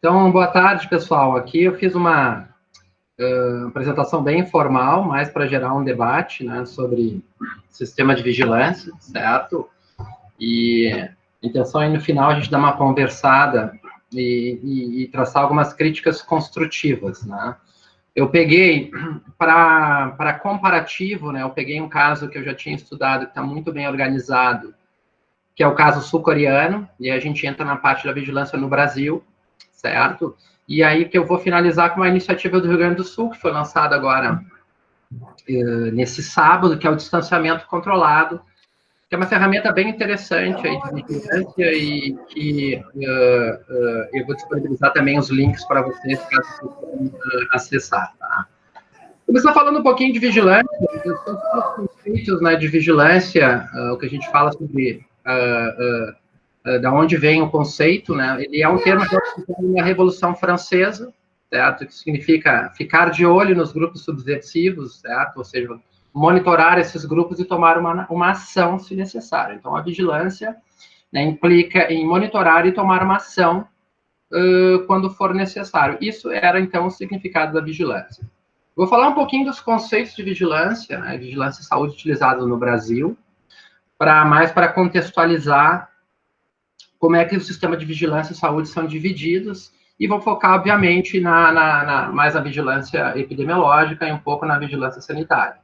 Então, boa tarde, pessoal. Aqui eu fiz uma apresentação bem informal, mais para gerar um debate, né, sobre sistema de vigilância, certo? E a intenção é, no final, a gente dar uma conversada e traçar algumas críticas construtivas, né? Eu peguei, para comparativo, né, eu peguei um caso que eu já tinha estudado, que está muito bem organizado, que é o caso sul-coreano, e a gente entra na parte da vigilância no Brasil, certo? E aí que eu vou finalizar com uma iniciativa do Rio Grande do Sul, que foi lançada agora nesse sábado, que é o distanciamento controlado, que é uma ferramenta bem interessante aí de vigilância e que eu vou disponibilizar também os links para vocês, caso vocês queiram acessar, tá? Começar falando um pouquinho de vigilância, são os conceitos, né, de vigilância, o que a gente fala sobre da onde vem o conceito, né? Ele é um termo relacionado à Revolução Francesa, certo? Que significa ficar de olho nos grupos subversivos, certo? Ou seja, monitorar esses grupos e tomar uma ação se necessário. Então, a vigilância, né, implica em monitorar e tomar uma ação quando for necessário. Isso era, então, o significado da vigilância. Vou falar um pouquinho dos conceitos de vigilância, né? Vigilância e saúde utilizados no Brasil, para contextualizar como é que o sistema de vigilância e saúde são divididos, e vou focar, obviamente, mais na vigilância epidemiológica e um pouco na vigilância sanitária,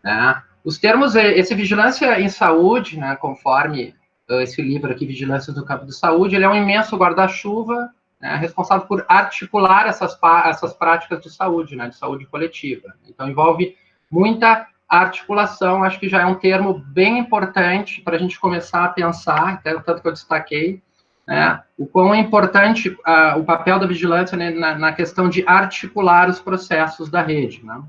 né? Os termos, esse vigilância em saúde, né, conforme esse livro aqui, Vigilância do Campo de Saúde, ele é um imenso guarda-chuva, né, responsável por articular essas práticas de saúde, né, de saúde coletiva. Então, envolve muita articulação, acho que já é um termo bem importante para a gente começar a pensar, tanto que eu destaquei, né, o quão é importante o papel da vigilância, né, na questão de articular os processos da rede, né?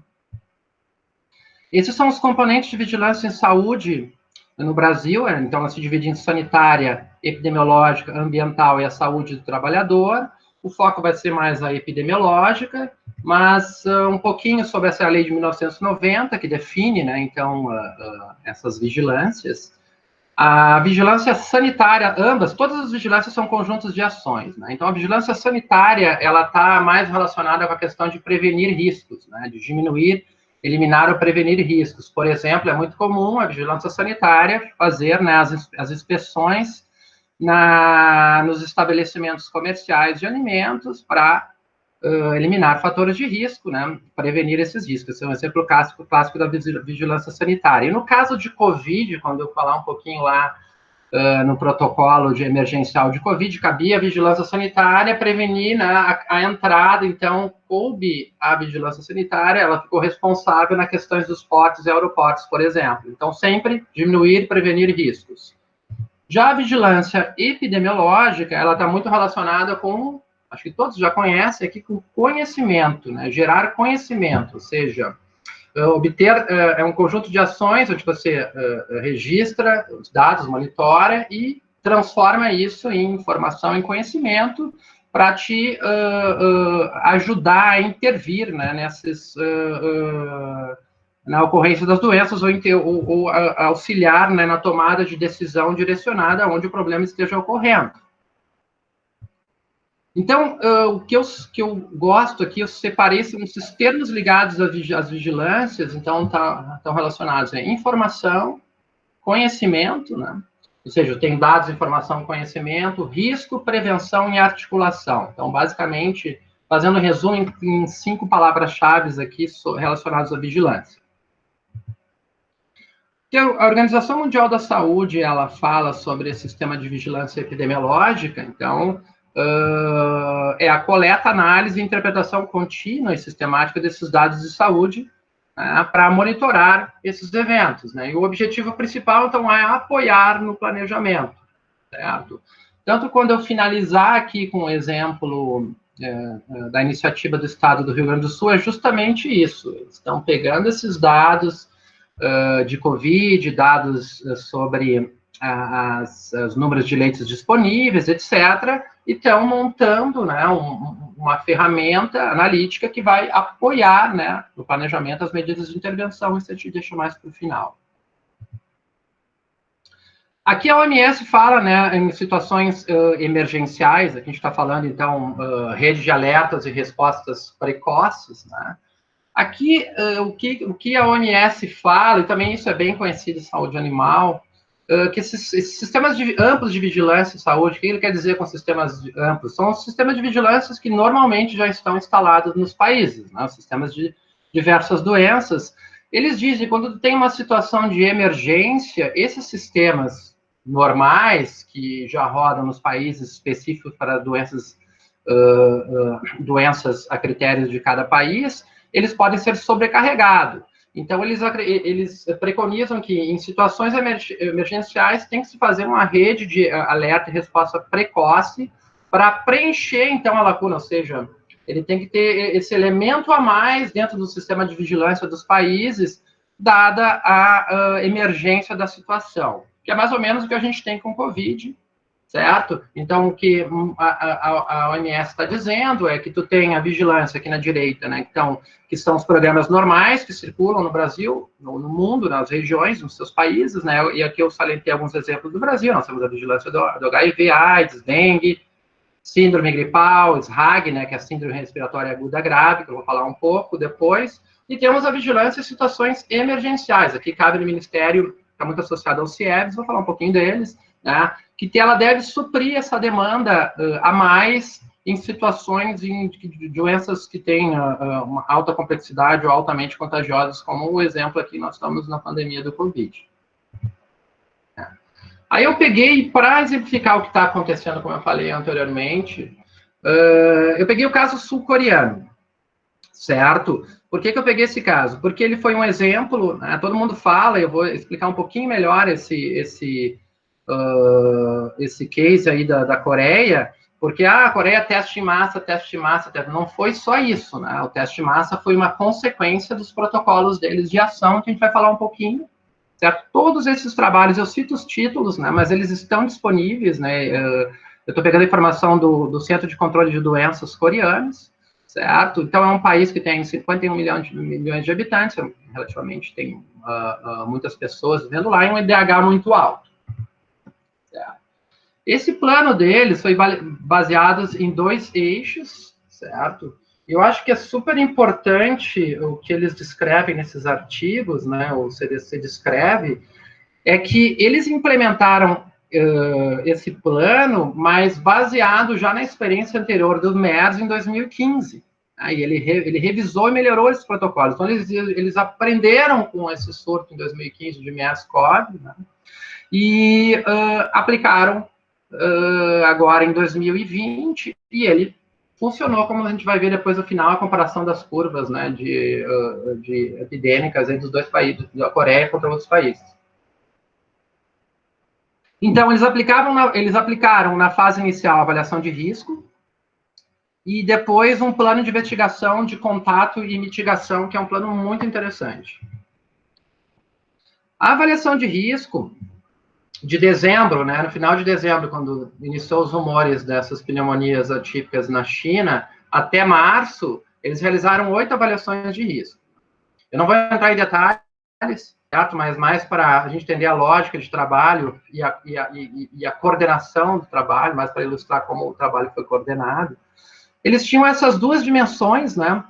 Esses são os componentes de vigilância em saúde no Brasil, então ela se divide em sanitária, epidemiológica, ambiental e a saúde do trabalhador. O foco vai ser mais a epidemiológica, mas um pouquinho sobre essa lei de 1990, que define, né, então, essas vigilâncias. A vigilância sanitária, todas as vigilâncias são conjuntos de ações, né? Então, a vigilância sanitária, ela está mais relacionada com a questão de prevenir riscos, né? De diminuir, eliminar ou prevenir riscos. Por exemplo, é muito comum a vigilância sanitária fazer, né, as inspeções nos estabelecimentos comerciais de alimentos para eliminar fatores de risco, né, prevenir esses riscos. Esse é um exemplo clássico da vigilância sanitária. E no caso de Covid, quando eu falar um pouquinho lá no protocolo de emergencial de Covid, cabia a vigilância sanitária prevenir, né, a entrada, então, coube a vigilância sanitária, ela ficou responsável nas questões dos portos e aeroportos, por exemplo. Então, sempre diminuir, prevenir riscos. Já a vigilância epidemiológica, ela está muito relacionada com, acho que todos já conhecem aqui, com conhecimento, né? Gerar conhecimento, ou seja, obter um conjunto de ações onde você registra os dados, monitora e transforma isso em informação, em conhecimento, para te ajudar a intervir, né, na ocorrência das doenças ou auxiliar, né, na tomada de decisão direcionada onde o problema esteja ocorrendo. Então, o que eu gosto aqui, eu separei esses termos ligados às vigilâncias, então estão relacionados a informação, conhecimento, né? Ou seja, tem dados, informação, conhecimento, risco, prevenção e articulação. Então, basicamente, fazendo resumo em 5 palavras-chave aqui relacionadas à vigilância. A Organização Mundial da Saúde, ela fala sobre esse sistema de vigilância epidemiológica, então, é a coleta, análise e interpretação contínua e sistemática desses dados de saúde, né, para monitorar esses eventos, né? E o objetivo principal, então, é apoiar no planejamento, certo? Tanto quando eu finalizar aqui com o exemplo da iniciativa do Estado do Rio Grande do Sul, é justamente isso. Eles estão pegando esses dados de Covid, dados sobre os números de leitos disponíveis, etc., e estão montando, né, uma ferramenta analítica que vai apoiar, né, no planejamento as medidas de intervenção. Isso a gente deixa mais para o final. Aqui a OMS fala, né, em situações emergenciais, aqui a gente está falando, então, rede de alertas e respostas precoces, né? Aqui, o que a OMS fala, e também isso é bem conhecido em saúde animal, que esses sistemas amplos de vigilância em saúde, o que ele quer dizer com sistemas amplos? São os sistemas de vigilância que normalmente já estão instalados nos países, né? Os sistemas de diversas doenças. Eles dizem que quando tem uma situação de emergência, esses sistemas normais, que já rodam nos países específicos para doenças a critérios de cada país, eles podem ser sobrecarregados. Então, eles preconizam que, em situações emergenciais, tem que se fazer uma rede de alerta e resposta precoce para preencher, então, a lacuna, ou seja, ele tem que ter esse elemento a mais dentro do sistema de vigilância dos países, dada a emergência da situação, que é mais ou menos o que a gente tem com o Covid, certo? Então, o que a OMS está dizendo é que tu tem a vigilância aqui na direita, né? Então, que são os programas normais que circulam no Brasil, no mundo, nas regiões, nos seus países, né? E aqui eu salientei alguns exemplos do Brasil. Nós temos a vigilância do HIV, AIDS, dengue, síndrome gripal, SRAG, né? Que é a síndrome respiratória aguda grave, que eu vou falar um pouco depois. E temos a vigilância em situações emergenciais. Aqui cabe no Ministério, está muito associado ao CIEBS, vou falar um pouquinho deles, né? Que ela deve suprir essa demanda a mais em situações de doenças que têm uma alta complexidade ou altamente contagiosas, como o exemplo aqui, nós estamos na pandemia do Covid. Aí eu peguei, para exemplificar o que está acontecendo, como eu falei anteriormente, eu peguei o caso sul-coreano, certo? Por que eu peguei esse caso? Porque ele foi um exemplo, né? Todo mundo fala, eu vou explicar um pouquinho melhor esse case aí da Coreia, porque a Coreia teste em massa, teste em massa, não foi só isso, né? O teste em massa foi uma consequência dos protocolos deles de ação, que a gente vai falar um pouquinho, certo? Todos esses trabalhos, eu cito os títulos, né? Mas eles estão disponíveis, né? Eu estou pegando a informação do Centro de Controle de Doenças coreanos, certo? Então, é um país que tem 51 milhões de habitantes, relativamente tem muitas pessoas vivendo lá, e um IDH muito alto. Certo? Esse plano deles foi baseado em 2 eixos, certo? Eu acho que é super importante o que eles descrevem nesses artigos, né? O CDC descreve, é que eles implementaram esse plano, mas baseado já na experiência anterior do MERS em 2015. Aí ele revisou e melhorou esses protocolos. Então, eles aprenderam com esse surto em 2015 de MERS-CoV, né? E aplicaram agora em 2020, e ele funcionou, como a gente vai ver depois no final, a comparação das curvas, né, de epidêmicas entre os dois países, a Coreia contra outros países. Então, eles aplicaram na fase inicial a avaliação de risco, e depois um plano de investigação de contato e mitigação, que é um plano muito interessante. A avaliação de risco, de dezembro, né, no final de dezembro, quando iniciou os rumores dessas pneumonias atípicas na China, até março, eles realizaram 8 avaliações de risco. Eu não vou entrar em detalhes, certo? Mas mais para a gente entender a lógica de trabalho e a coordenação do trabalho, mais para ilustrar como o trabalho foi coordenado. Eles tinham essas 2 dimensões, né,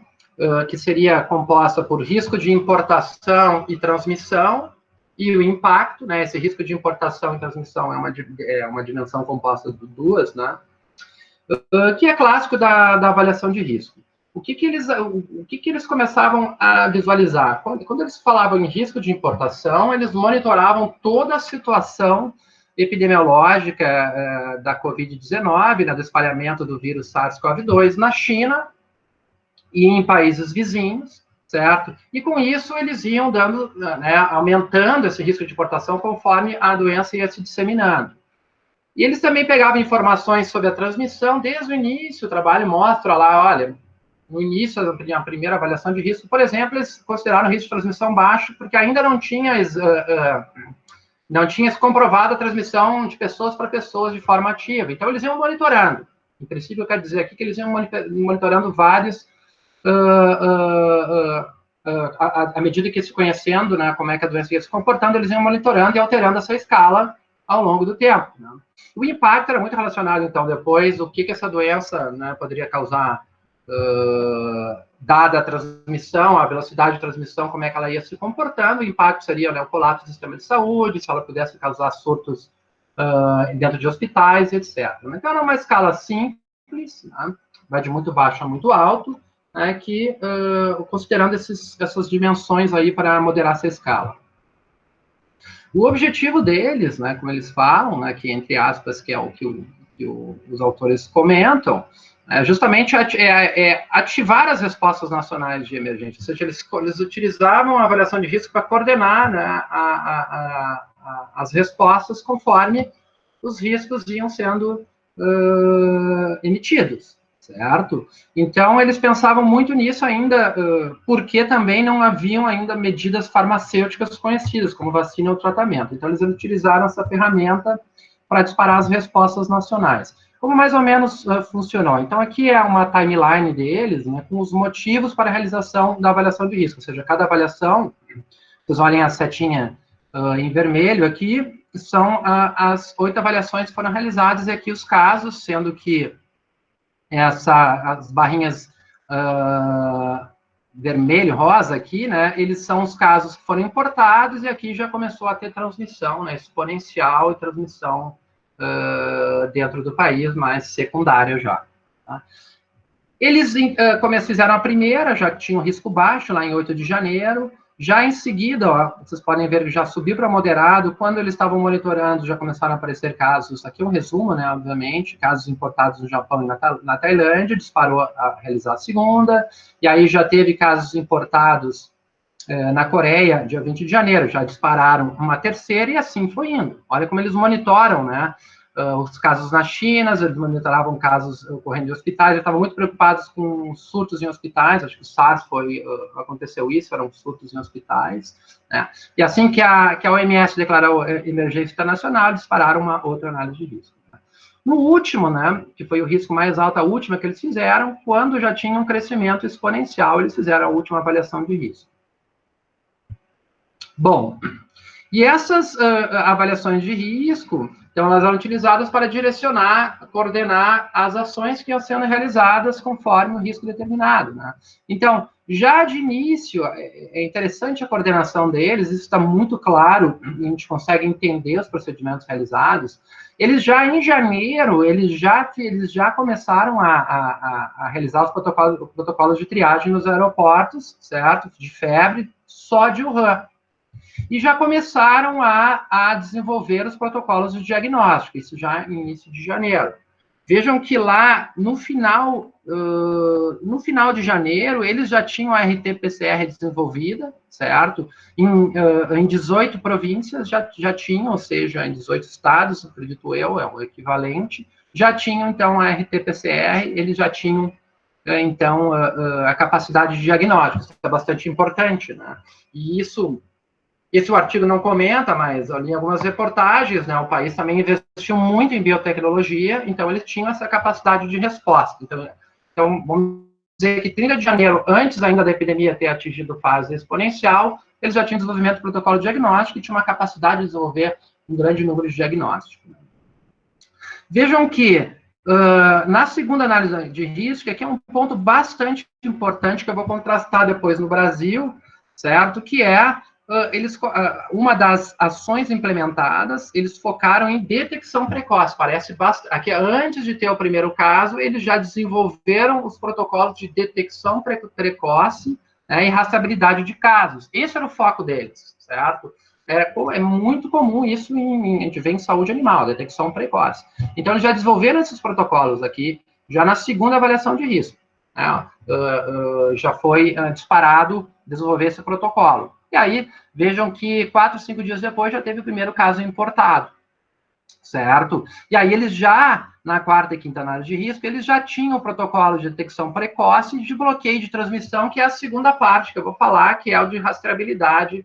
que seria composta por risco de importação e transmissão, e o impacto, né, esse risco de importação e transmissão é uma dimensão composta de 2, né, que é clássico da avaliação de risco. O que eles começavam a visualizar? Quando eles falavam em risco de importação, eles monitoravam toda a situação epidemiológica da Covid-19, né, do espalhamento do vírus SARS-CoV-2 na China e em países vizinhos, certo? E com isso eles iam dando, né, aumentando esse risco de importação conforme a doença ia se disseminando. E eles também pegavam informações sobre a transmissão desde o início. O trabalho mostra lá, olha, no início, a primeira avaliação de risco, por exemplo, eles consideraram o risco de transmissão baixo, porque ainda não tinha se comprovado a transmissão de pessoas para pessoas de forma ativa. Então, eles iam monitorando. Em princípio, eu quero dizer aqui que eles iam monitorando vários, à medida que se conhecendo, né, como é que a doença ia se comportando, eles iam monitorando e alterando essa escala ao longo do tempo. Né? O impacto era muito relacionado, então, depois, o que essa doença, né, poderia causar, dada a transmissão, a velocidade de transmissão, como é que ela ia se comportando. O impacto seria, né, o colapso do sistema de saúde, se ela pudesse causar surtos dentro de hospitais, etc. Então, era uma escala simples, né, vai de muito baixo a muito alto, né, que, considerando essas dimensões aí para moderar essa escala. O objetivo deles, né, como eles falam, né, que entre aspas, que é o que os autores comentam, é justamente ativar as respostas nacionais de emergência, ou seja, eles utilizavam a avaliação de risco para coordenar, né, as respostas conforme os riscos iam sendo emitidos, certo? Então, eles pensavam muito nisso ainda, porque também não haviam ainda medidas farmacêuticas conhecidas, como vacina ou tratamento. Então, eles utilizaram essa ferramenta para disparar as respostas nacionais. Como mais ou menos funcionou? Então, aqui é uma timeline deles, né, com os motivos para a realização da avaliação de risco, ou seja, cada avaliação, vocês olhem a setinha em vermelho aqui, são as 8 avaliações que foram realizadas, e aqui os casos, sendo que as barrinhas vermelho, rosa aqui, né, eles são os casos que foram importados, e aqui já começou a ter transmissão, né, exponencial e transmissão dentro do país, mas secundária já. Tá? Eles fizeram a primeira, já tinham risco baixo, lá em 8 de janeiro, já em seguida, ó, vocês podem ver que já subiu para moderado. Quando eles estavam monitorando, já começaram a aparecer casos, aqui é um resumo, né, obviamente, casos importados no Japão e na Tailândia, disparou a realizar a segunda, e aí já teve casos importados na Coreia, dia 20 de janeiro, já dispararam uma terceira, e assim foi indo. Olha como eles monitoram, né, os casos na China, eles monitoravam casos ocorrendo em hospitais, eles estavam muito preocupados com surtos em hospitais, acho que o SARS aconteceu isso, eram surtos em hospitais, né? E assim que a OMS declarou emergência internacional, dispararam uma outra análise de risco. No último, né, que foi o risco mais alto, a última que eles fizeram, quando já tinha um crescimento exponencial, eles fizeram a última avaliação de risco. Bom, e essas avaliações de risco, então, elas eram utilizadas para direcionar, coordenar as ações que iam sendo realizadas conforme o risco determinado, né? Então, já de início, é interessante a coordenação deles, isso está muito claro, a gente consegue entender os procedimentos realizados. Eles já, em janeiro, eles já começaram a realizar os protocolos de triagem nos aeroportos, certo? De febre, só de Wuhan. E já começaram a desenvolver os protocolos de diagnóstico, isso já no início de janeiro. Vejam que lá, no final de janeiro, eles já tinham a RT-PCR desenvolvida, certo? Em 18 províncias já tinham, ou seja, em 18 estados, acredito eu, é o equivalente, já tinham, então, a RT-PCR, eles já tinham, então, a capacidade de diagnóstico, isso é bastante importante, né? E isso... Esse o artigo não comenta, mas ali em algumas reportagens, né, o país também investiu muito em biotecnologia, então eles tinham essa capacidade de resposta. Então vamos dizer que 30 de janeiro, antes ainda da epidemia ter atingido fase exponencial, eles já tinham desenvolvimento do protocolo de diagnóstico e tinham uma capacidade de desenvolver um grande número de diagnósticos. Vejam que, na segunda análise de risco, aqui é um ponto bastante importante que eu vou contrastar depois no Brasil, certo? Que é uma das ações implementadas, eles focaram em detecção precoce. Parece bastante. Aqui, antes de ter o primeiro caso, eles já desenvolveram os protocolos de detecção precoce, né, e rastreabilidade de casos. Esse era o foco deles, certo? É muito comum isso a gente vê em saúde animal, detecção precoce. Então, eles já desenvolveram esses protocolos aqui, já na segunda avaliação de risco. Né? Já foi disparado desenvolver esse protocolo. E aí, vejam que 4, 5 dias depois já teve o primeiro caso importado, certo? E aí eles já, na quarta e quinta análise de risco, eles já tinham o protocolo de detecção precoce e de bloqueio de transmissão, que é a segunda parte que eu vou falar, que é o de rastreabilidade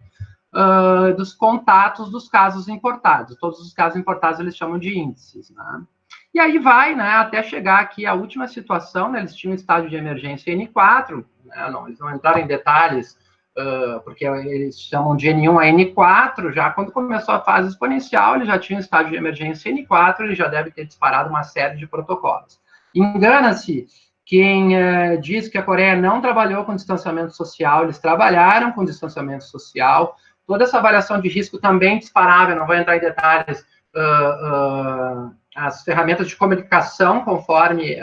dos contatos dos casos importados. Todos os casos importados eles chamam de índices, né? E aí vai, né, até chegar aqui a última situação, né, eles tinham um estágio de emergência N4, né, eles não entraram em detalhes porque eles chamam de N1 a N4, já quando começou a fase exponencial, ele já tinha um estágio de emergência N4, ele já deve ter disparado uma série de protocolos. Engana-se quem diz que a Coreia não trabalhou com distanciamento social, eles trabalharam com distanciamento social, toda essa avaliação de risco também disparava, eu não vou entrar em detalhes, as ferramentas de comunicação conforme,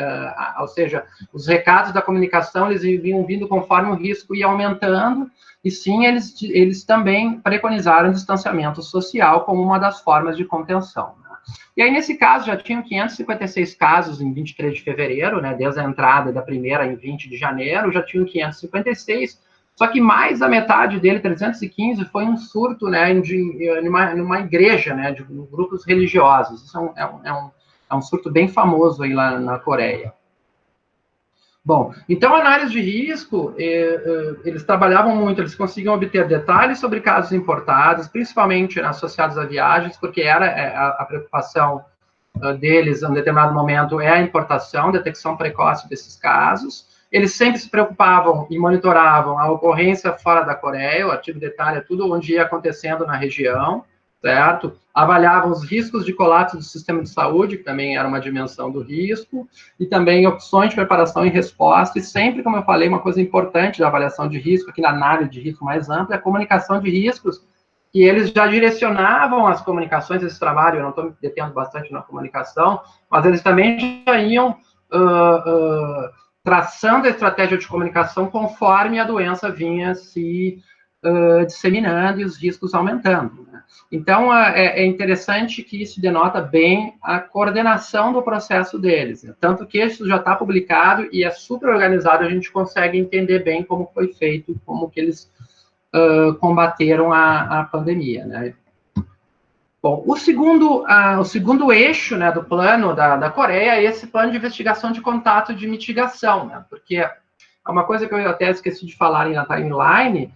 ou seja, os recados da comunicação, eles iam vindo conforme o risco ia aumentando, e sim, eles também preconizaram distanciamento social como uma das formas de contenção. Né? E aí, nesse caso, já tinham 556 casos em 23 de fevereiro, né, desde a entrada da primeira em 20 de janeiro, já tinham 556, só que mais da metade dele, 315, foi um surto, né, numa igreja, né, de grupos religiosos. Isso é um surto bem famoso aí lá na Coreia. Bom, então, análise de risco, eles trabalhavam muito, eles conseguiam obter detalhes sobre casos importados, principalmente associados a viagens, porque era a preocupação deles, em um determinado momento, é a importação, detecção precoce desses casos. Eles sempre se preocupavam e monitoravam a ocorrência fora da Coreia, o artigo detalha tudo onde ia acontecendo na região, certo? Avaliavam os riscos de colapso do sistema de saúde, que também era uma dimensão do risco, e também opções de preparação e resposta, e sempre, como eu falei, uma coisa importante da avaliação de risco, aqui na análise de risco mais ampla, é a comunicação de riscos, que eles já direcionavam as comunicações, esse trabalho, eu não estou me detendo bastante na comunicação, mas eles também já iam traçando a estratégia de comunicação conforme a doença vinha se disseminando e os riscos aumentando. Né? Então, é interessante que isso denota bem a coordenação do processo deles. Né? Tanto que isso já está publicado e é super organizado, a gente consegue entender bem como foi feito, como que eles combateram a pandemia. Né? Bom, o segundo eixo, né, do plano da Coreia é esse plano de investigação de contato e de mitigação, né, porque é uma coisa que eu até esqueci de falar na timeline,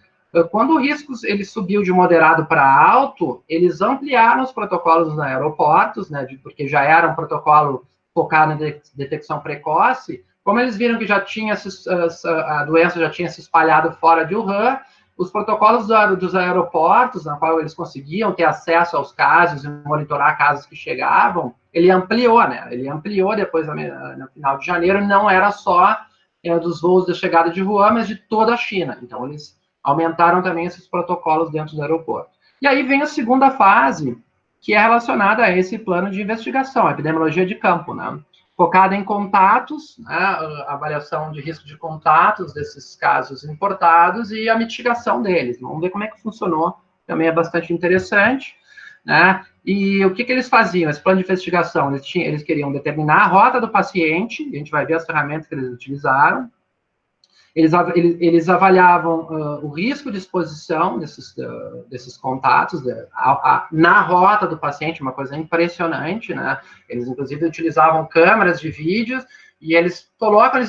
quando o risco ele subiu de moderado para alto, eles ampliaram os protocolos nos aeroportos, né, porque já era um protocolo focado na detecção precoce, como eles viram que já tinha a doença já tinha se espalhado fora de Wuhan, os protocolos dos aeroportos, na qual eles conseguiam ter acesso aos casos e monitorar casos que chegavam, ele ampliou, né? Ele ampliou depois, no final de janeiro, não era só dos voos de chegada de Wuhan, mas de toda a China. Então, eles aumentaram também esses protocolos dentro do aeroporto. E aí vem a segunda fase, que é relacionada a esse plano de investigação, a epidemiologia de campo, né? Focada em contatos, né, a avaliação de risco de contatos desses casos importados e a mitigação deles. Vamos ver como é que funcionou, também é bastante interessante. Né? E o que eles faziam? Esse plano de investigação, eles queriam determinar a rota do paciente, a gente vai ver as ferramentas que eles utilizaram. Eles avaliavam o risco de exposição desses contatos na rota do paciente, uma coisa impressionante, né? Eles, inclusive, utilizavam câmeras de vídeos e eles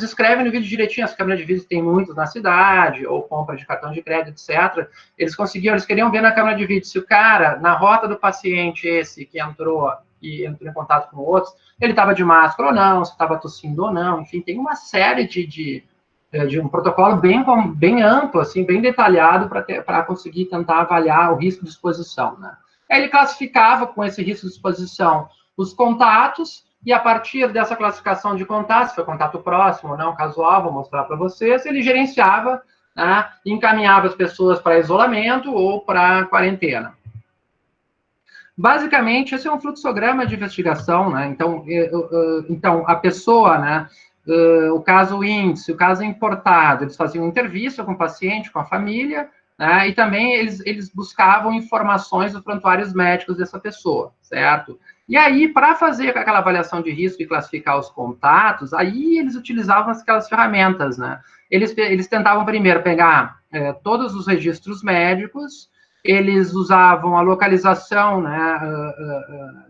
escrevem no vídeo direitinho, as câmeras de vídeo tem muitos na cidade, ou compra de cartão de crédito, etc. Eles queriam ver na câmera de vídeo se o cara, na rota do paciente esse que entrou em contato com outros, ele estava de máscara ou não, se estava tossindo ou não, enfim, tem uma série de um protocolo bem amplo, assim, bem detalhado para conseguir tentar avaliar o risco de exposição. Né? Aí ele classificava com esse risco de exposição os contatos, e a partir dessa classificação de contatos, se foi contato próximo ou não, casual, vou mostrar para vocês, ele gerenciava, né, encaminhava as pessoas para isolamento ou para quarentena. Basicamente, esse é um fluxograma de investigação, né? Então a pessoa, né, o caso índice, o caso importado, eles faziam entrevista com o paciente, com a família, né, e também eles buscavam informações dos prontuários médicos dessa pessoa, certo? E aí, para fazer aquela avaliação de risco e classificar os contatos, aí eles utilizavam aquelas ferramentas, né? Eles tentavam primeiro pegar todos os registros médicos, eles usavam a localização, né,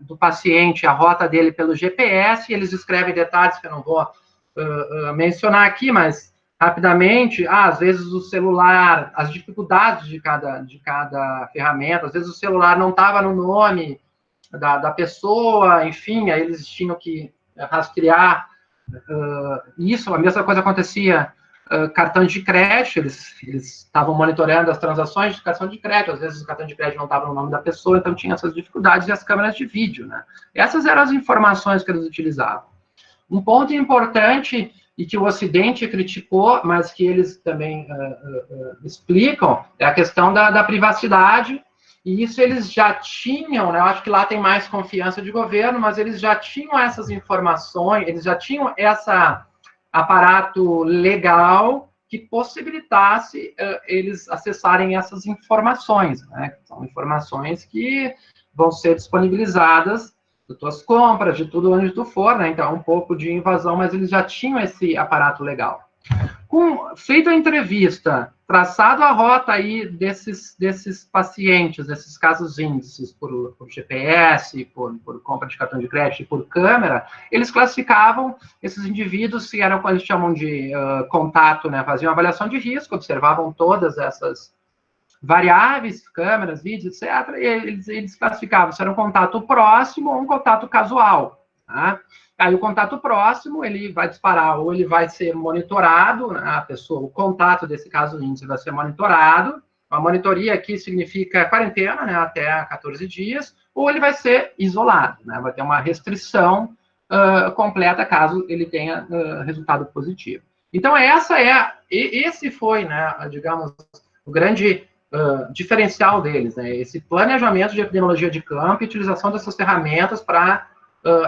do paciente, a rota dele pelo GPS, e eles escrevem detalhes que eu não vou mencionar aqui, mas rapidamente, às vezes o celular, as dificuldades de cada ferramenta, às vezes o celular não estava no nome da pessoa, enfim, aí eles tinham que rastrear isso, a mesma coisa acontecia cartões de crédito, eles estavam monitorando as transações de cartão de crédito, às vezes o cartão de crédito não estava no nome da pessoa, então tinha essas dificuldades, e as câmeras de vídeo, né? Essas eram as informações que eles utilizavam. Um ponto importante, e que o Ocidente criticou, mas que eles também explicam, é a questão da privacidade, e isso eles já tinham, né? Eu acho que lá tem mais confiança de governo, mas eles já tinham essas informações, eles já tinham esse aparato legal que possibilitasse eles acessarem essas informações, né? São informações que vão ser disponibilizadas de tuas compras, de tudo onde tu for, né? Então, um pouco de invasão, mas eles já tinham esse aparato legal. Feita a entrevista, traçado a rota aí desses pacientes, desses casos índices, por GPS, por compra de cartão de crédito e por câmera, eles classificavam esses indivíduos, que eram, eles chamam de contato, né? Faziam avaliação de risco, observavam todas essas variáveis, câmeras, vídeos, etc., e eles classificavam se era um contato próximo ou um contato casual, tá? Aí o contato próximo, ele vai disparar, ou ele vai ser monitorado, né, a pessoa, o contato desse caso índice vai ser monitorado, a monitoria aqui significa quarentena, né, até 14 dias, ou ele vai ser isolado, né, vai ter uma restrição completa caso ele tenha resultado positivo. Então, esse foi, né, digamos, o grande diferencial deles, né? Esse planejamento de epidemiologia de campo e utilização dessas ferramentas para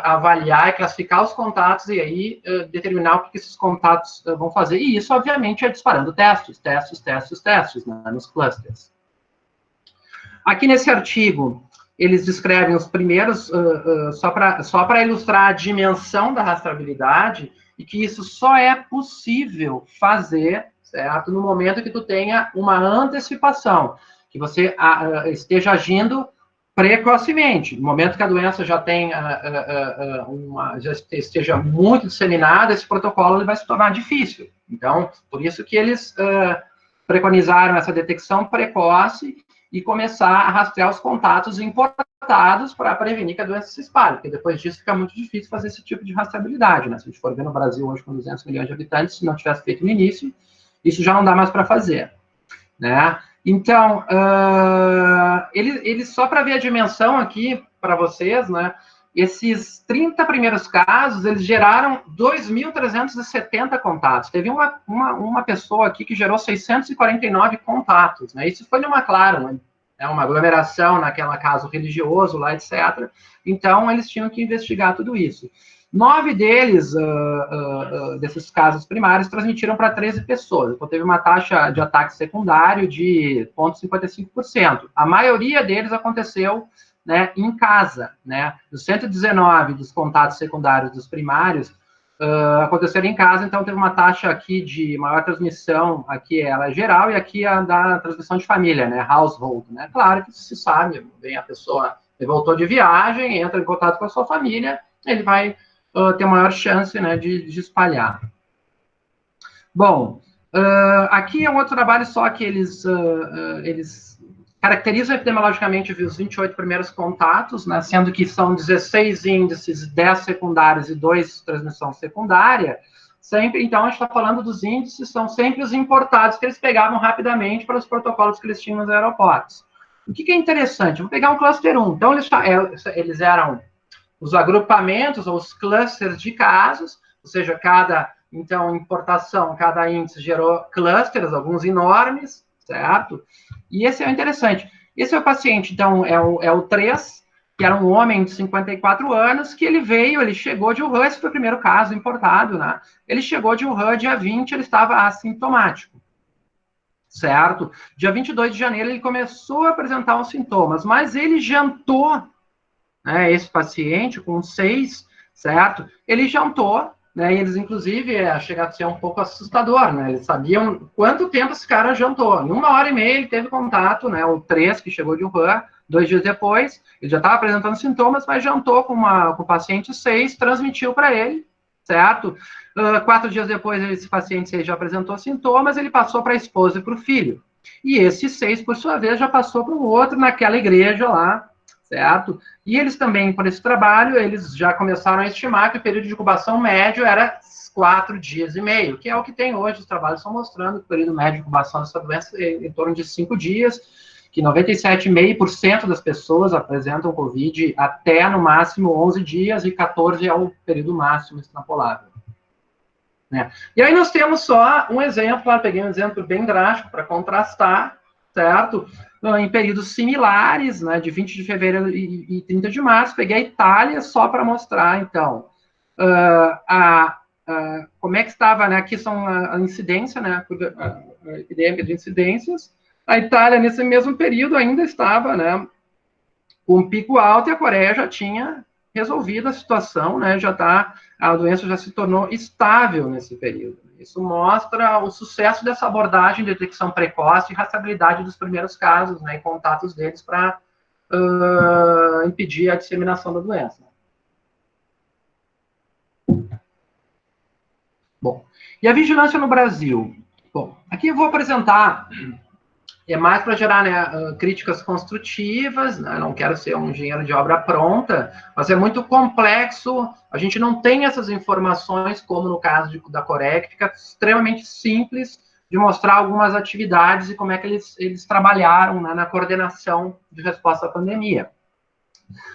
avaliar e classificar os contatos e aí determinar o que esses contatos vão fazer. E isso, obviamente, é disparando testes, né, nos clusters. Aqui nesse artigo, eles descrevem os primeiros, só para ilustrar a dimensão da rastreabilidade, e que isso só é possível fazer, certo? No momento que tu tenha uma antecipação, que você esteja agindo precocemente. No momento que a doença já tem já esteja muito disseminada, esse protocolo ele vai se tornar difícil. Então, por isso que eles preconizaram essa detecção precoce e começar a rastrear os contatos importados para prevenir que a doença se espalhe, porque depois disso fica muito difícil fazer esse tipo de rastreabilidade, né? Se a gente for ver no Brasil hoje com 200 milhões de habitantes, se não tivesse feito no início, isso já não dá mais para fazer, né? Então, eles só para ver a dimensão aqui para vocês, né? Esses 30 primeiros casos, eles geraram 2.370 contatos. Teve uma pessoa aqui que gerou 649 contatos, né? Isso foi numa, claro, uma aglomeração naquela caso religioso lá, etc. Então, eles tinham que investigar tudo isso. 9 deles, desses casos primários, transmitiram para 13 pessoas. Então, teve uma taxa de ataque secundário de 0,55%. A maioria deles aconteceu, né, em casa, né? Dos 119 dos contatos secundários dos primários, aconteceram em casa, então teve uma taxa aqui de maior transmissão, aqui ela é geral, e aqui a da transmissão de família, né, household, né? Claro que se sabe, bem, a pessoa voltou de viagem, entra em contato com a sua família, ele vai ter maior chance, né, de espalhar. Bom, aqui é um outro trabalho só que eles caracterizam epidemiologicamente os 28 primeiros contatos, né, sendo que são 16 índices, 10 secundários e 2 transmissão secundária. Sempre, então, a gente está falando dos índices, são sempre os importados que eles pegavam rapidamente para os protocolos que eles tinham nos aeroportos. O que é interessante? Vou pegar um cluster 1. Então, eles eram os agrupamentos ou os clusters de casos, ou seja, cada importação, cada índice gerou clusters, alguns enormes, certo? E esse é o interessante. Esse é o paciente, então, é o 3, que era um homem de 54 anos, que ele chegou de Wuhan, esse foi o primeiro caso importado, né? Ele chegou de Wuhan, dia 20, ele estava assintomático, certo? Dia 22 de janeiro, ele começou a apresentar os sintomas, mas ele jantou, né, esse paciente com 6, certo? Ele jantou, né, e eles, inclusive, chega a ser um pouco assustador, né? Eles sabiam quanto tempo esse cara jantou. Em 1h30 ele teve contato, né? O 3, que chegou de Wuhan, 2 dias depois, ele já estava apresentando sintomas, mas jantou com o paciente 6, transmitiu para ele, certo? 4 dias depois, esse paciente 6 já apresentou sintomas, ele passou para a esposa e para o filho. E esse 6, por sua vez, já passou para o outro naquela igreja lá, certo? E eles também, por esse trabalho, eles já começaram a estimar que o período de incubação médio era 4 dias e meio, que é o que tem hoje, os trabalhos estão mostrando que o período médio de incubação dessa doença é em torno de 5 dias, que 97,5% das pessoas apresentam Covid até, no máximo, 11 dias, e 14 é o período máximo extrapolável. Né? E aí nós temos só um exemplo, eu peguei um exemplo bem drástico para contrastar, certo? Em períodos similares, né, de 20 de fevereiro e 30 de março, peguei a Itália só para mostrar, então, como é que estava, né, aqui são a incidência, né, a epidemia de incidências. A Itália, nesse mesmo período, ainda estava, né, com um pico alto, e a Coreia já tinha resolvido a situação, né, a doença já se tornou estável nesse período. Isso mostra o sucesso dessa abordagem de detecção precoce e rastreabilidade dos primeiros casos, né, e contatos deles para impedir a disseminação da doença. Bom, e a vigilância no Brasil? Bom, aqui eu vou apresentar, é mais para gerar, né, críticas construtivas, né, não quero ser um engenheiro de obra pronta, mas é muito complexo, a gente não tem essas informações, como no caso da Coreia, que fica extremamente simples de mostrar algumas atividades e como é que eles trabalharam, né, na coordenação de resposta à pandemia.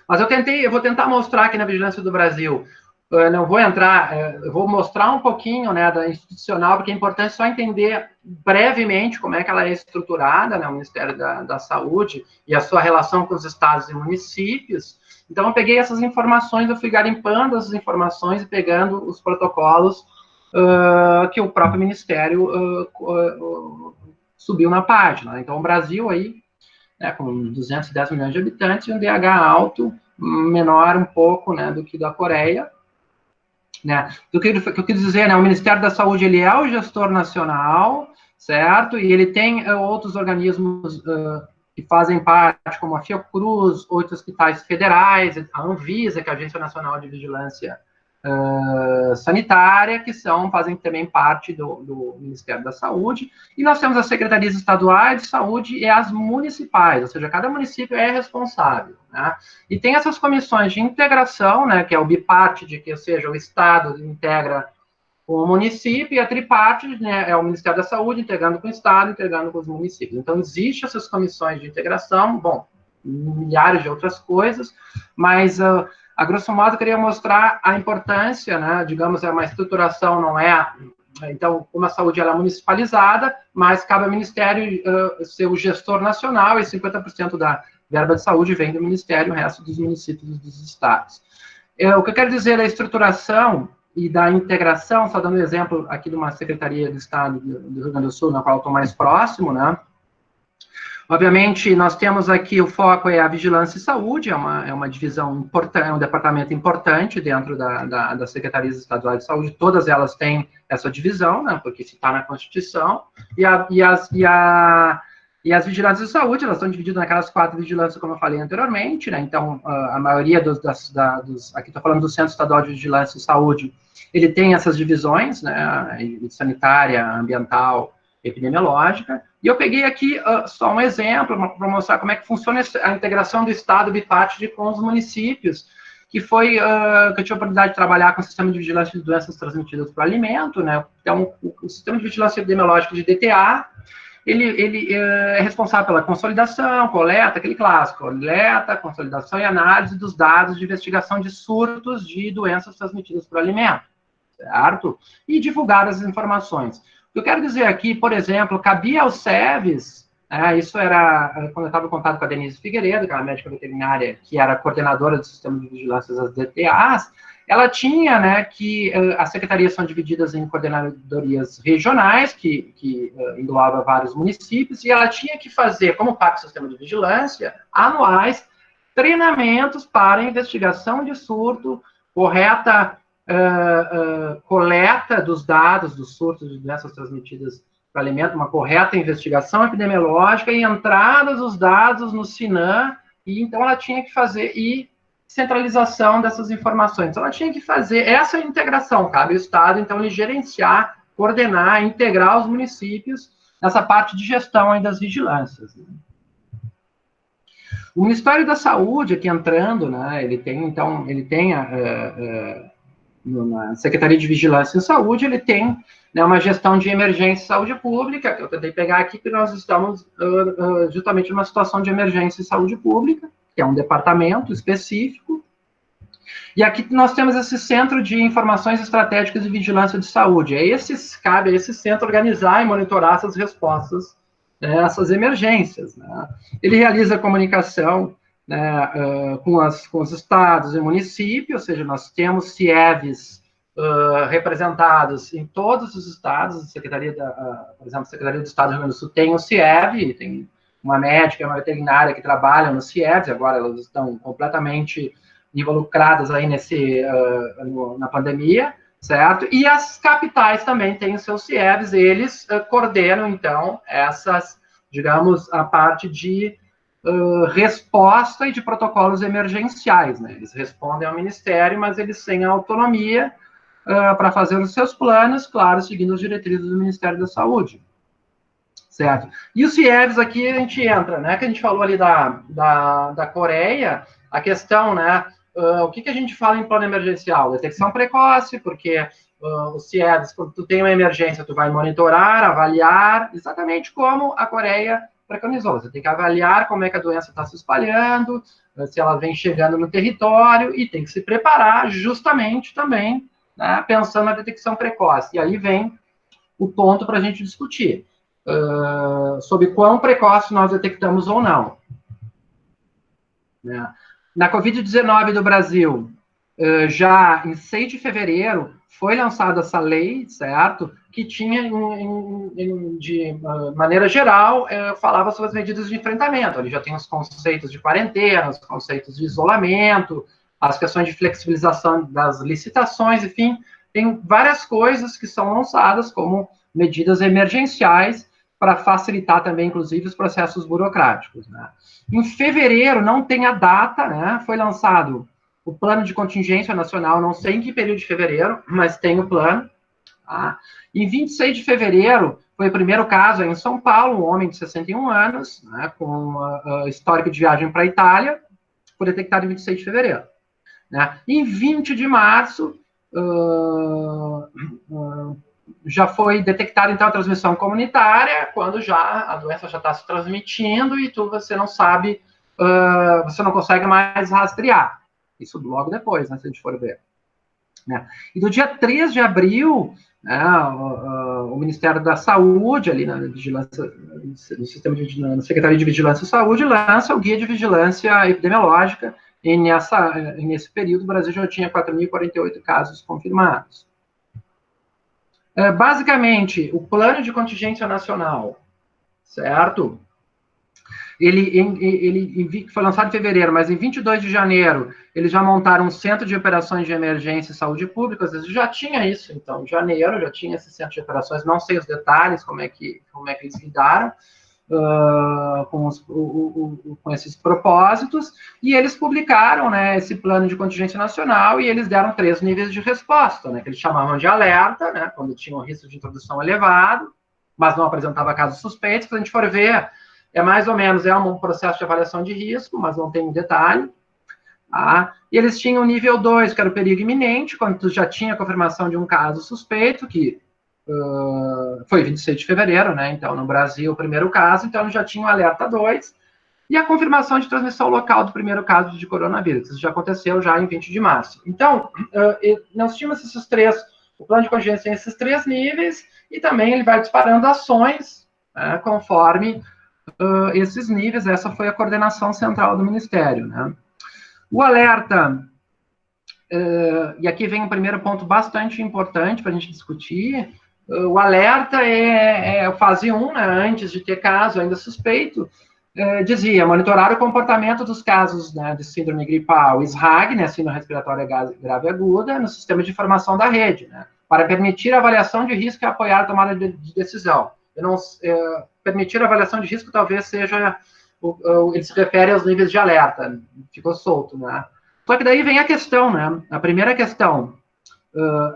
Mas eu vou tentar mostrar aqui na Vigilância do Brasil. Eu não vou entrar, eu vou mostrar um pouquinho, né, da institucional, porque é importante só entender brevemente como é que ela é estruturada, né, o Ministério da Saúde e a sua relação com os estados e municípios. Então, eu peguei essas informações, eu fui garimpando essas informações e pegando os protocolos que o próprio Ministério subiu na página. Então, o Brasil aí, né, com 210 milhões de habitantes, e um DH alto, menor um pouco, né, do que da Coreia. Né? O que eu quis dizer, né, o Ministério da Saúde, ele é o gestor nacional, certo? E ele tem outros organismos que fazem parte, como a Fiocruz, outros hospitais federais, a Anvisa, que é a Agência Nacional de Vigilância Sanitária, que fazem também parte do Ministério da Saúde. E nós temos as secretarias estaduais de saúde e as municipais, ou seja, cada município é responsável. Né? E tem essas comissões de integração, né, que é o bipartite, que, ou seja, o Estado integra com o município, e a tripartite, né, é o Ministério da Saúde integrando com o Estado, integrando com os municípios. Então, existem essas comissões de integração, bom, milhares de outras coisas, mas, a grosso modo, eu queria mostrar a importância, né, digamos, uma estruturação não é... Então, como a saúde ela é municipalizada, mas cabe ao Ministério ser o gestor nacional, e 50% da verba de saúde vem do Ministério, o resto dos municípios e dos estados. O que eu quero dizer da estruturação e da integração, só dando um exemplo aqui de uma secretaria do Estado do Rio Grande do Sul, na qual eu estou mais próximo, né? Obviamente, nós temos aqui, o foco é a vigilância e saúde, é uma divisão importante, é um departamento importante dentro das secretarias estaduais de saúde, todas elas têm essa divisão, né, porque isso está na Constituição, e as vigilâncias de saúde, elas estão divididas naquelas 4 vigilâncias, como eu falei anteriormente, né, então, a maioria aqui estou falando do Centro Estadual de Vigilância e Saúde, ele tem essas divisões, né, sanitária, ambiental, epidemiológica, e eu peguei aqui só um exemplo para mostrar como é que funciona a integração do Estado bipartite com os municípios, que foi que eu tive a oportunidade de trabalhar com o sistema de vigilância de doenças transmitidas por alimento, né? Então, o sistema de vigilância epidemiológica de DTA, ele é responsável pela consolidação, coleta, aquele clássico, coleta, consolidação e análise dos dados de investigação de surtos de doenças transmitidas por alimento, certo? E divulgar as informações. O que eu quero dizer aqui, por exemplo, cabia aos SEVs, isso era quando eu estava em contato com a Denise Figueiredo, que é uma médica veterinária, que era coordenadora do sistema de vigilância das DTAs, ela tinha, né, que as secretarias são divididas em coordenadorias regionais, que engloba vários municípios, e ela tinha que fazer, como parte do sistema de vigilância, anuais, treinamentos para investigação de surto, correta coleta dos dados dos surtos de doenças transmitidas por alimento, uma correta investigação epidemiológica e entrada dos dados no SINAM, e então ela tinha que fazer centralização dessas informações. Então, ela tinha que fazer essa integração, cabe ao Estado, então, ele gerenciar, coordenar, integrar os municípios nessa parte de gestão aí das vigilâncias. Né? O Ministério da Saúde, aqui entrando, né, ele tem na Secretaria de Vigilância em Saúde, ele tem, né, uma gestão de emergência em saúde pública, que eu tentei pegar aqui, que nós estamos justamente numa situação de emergência em saúde pública, que é um departamento específico, e aqui nós temos esse Centro de Informações Estratégicas de Vigilância de Saúde. Cabe a esse centro organizar e monitorar essas respostas, né, essas emergências, né? Ele realiza comunicação, né, com os estados e municípios, ou seja, nós temos CIEVs representados em todos os estados. Por exemplo, a Secretaria do Estado do Rio Grande do Sul tem o CIEV, tem uma médica e uma veterinária que trabalham no CIEVs, agora elas estão completamente involucradas aí na pandemia, certo? E as capitais também têm os seus CIEVs, eles coordenam, então, digamos, a parte de resposta e de protocolos emergenciais, né? Eles respondem ao Ministério, mas eles têm autonomia para fazer os seus planos, claro, seguindo as diretrizes do Ministério da Saúde, certo? E os CIEVs aqui a gente entra, né? Que a gente falou ali da Coreia, a questão, né? O que a gente fala em plano emergencial? Detecção precoce, porque os CIEVs, quando tu tem uma emergência, tu vai monitorar, avaliar, exatamente como a Coreia preconizou. Você tem que avaliar como é que a doença está se espalhando, se ela vem chegando no território, e tem que se preparar justamente também, né, pensando na detecção precoce. E aí vem o ponto para a gente discutir, sobre quão precoce nós detectamos ou não. Né? Na Covid-19 do Brasil, já em 6 de fevereiro, foi lançada essa lei, certo? Que tinha, de maneira geral, falava sobre as medidas de enfrentamento. Ali já tem os conceitos de quarentena, os conceitos de isolamento, as questões de flexibilização das licitações, enfim, tem várias coisas que são lançadas como medidas emergenciais para facilitar também, inclusive, os processos burocráticos, né? Em fevereiro, não tem a data, né? Foi lançado o plano de contingência nacional, não sei em que período de fevereiro, mas tem o plano. Tá? Em 26 de fevereiro, foi o primeiro caso em São Paulo, um homem de 61 anos, né, com histórico de viagem para a Itália, foi detectado em 26 de fevereiro. Né? Em 20 de março, já foi detectada, então, a transmissão comunitária, quando a doença já está se transmitindo e você não sabe, você não consegue mais rastrear. Isso logo depois, né, se a gente for ver. Né? E do dia 3 de abril, né, o Ministério da Saúde, ali na vigilância, no sistema na Secretaria de Vigilância e Saúde, lança o Guia de Vigilância Epidemiológica, e nesse período o Brasil já tinha 4.048 casos confirmados. Basicamente, o plano de contingência nacional, certo? Ele foi lançado em fevereiro, mas em 22 de janeiro, eles já montaram um centro de operações de emergência e saúde pública. Às vezes já tinha isso, então, em janeiro já tinha esse centro de operações, não sei os detalhes, como é que eles lidaram com esses propósitos, e eles publicaram, né, esse plano de contingência nacional, e eles deram 3 níveis de resposta, né, que eles chamavam de alerta, né, quando tinha um risco de introdução elevado, mas não apresentava casos suspeitos. Se a gente for ver, mais ou menos, um processo de avaliação de risco, mas não tem um detalhe. Tá? E eles tinham o nível 2, que era o perigo iminente, quando tu já tinha a confirmação de um caso suspeito, que foi 26 de fevereiro, né? Então, no Brasil, o primeiro caso, então já tinha o alerta 2, e a confirmação de transmissão local do primeiro caso de coronavírus. Isso já aconteceu já em 20 de março. Então, nós tínhamos esses 3, o plano de contingência em esses 3 níveis, e também ele vai disparando ações, né, conforme esses níveis. Essa foi a coordenação central do Ministério, né? O alerta, e aqui vem um primeiro ponto bastante importante para a gente discutir. O alerta é a fase 1, né, antes de ter caso ainda suspeito, dizia monitorar o comportamento dos casos, né, de síndrome gripal SRAG, né, síndrome respiratória grave aguda, no sistema de informação da rede, né, para permitir a avaliação de risco e apoiar a tomada de decisão. Permitir a avaliação de risco talvez seja, ele se refere aos níveis de alerta, ficou solto, né? Só que daí vem a questão, né? A primeira questão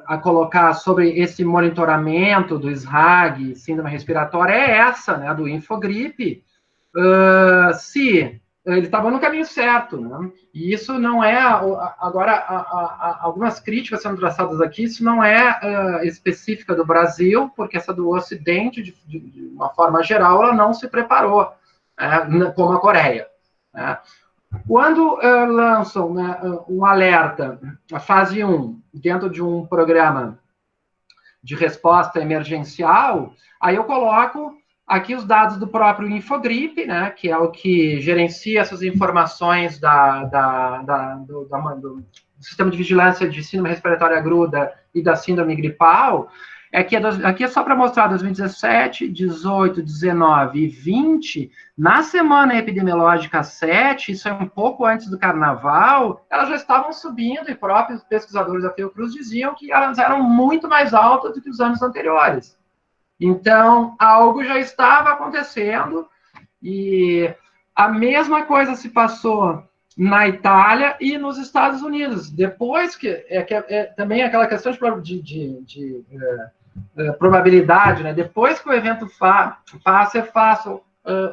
a colocar sobre esse monitoramento do SRAG, síndrome respiratória, é essa, né? Do Infogripe. Se ele estava no caminho certo, né? E isso não é, agora, algumas críticas sendo traçadas aqui, isso não é específica do Brasil, porque essa do Ocidente, de uma forma geral, ela não se preparou, como a Coreia, né? Quando lançam, né, um alerta, a fase 1, dentro de um programa de resposta emergencial, aí eu coloco aqui os dados do próprio Infogripe, né, que é o que gerencia essas informações do Sistema de Vigilância de Síndrome Respiratória Aguda e da Síndrome Gripal. Aqui é só para mostrar 2017, 18, 19 e 20, na semana epidemiológica 7, isso é um pouco antes do carnaval, elas já estavam subindo, e próprios pesquisadores da Fiocruz diziam que elas eram muito mais altas do que os anos anteriores. Então, algo já estava acontecendo, e a mesma coisa se passou na Itália e nos Estados Unidos. Depois também aquela questão de probabilidade, né? Depois que o evento passa, é fácil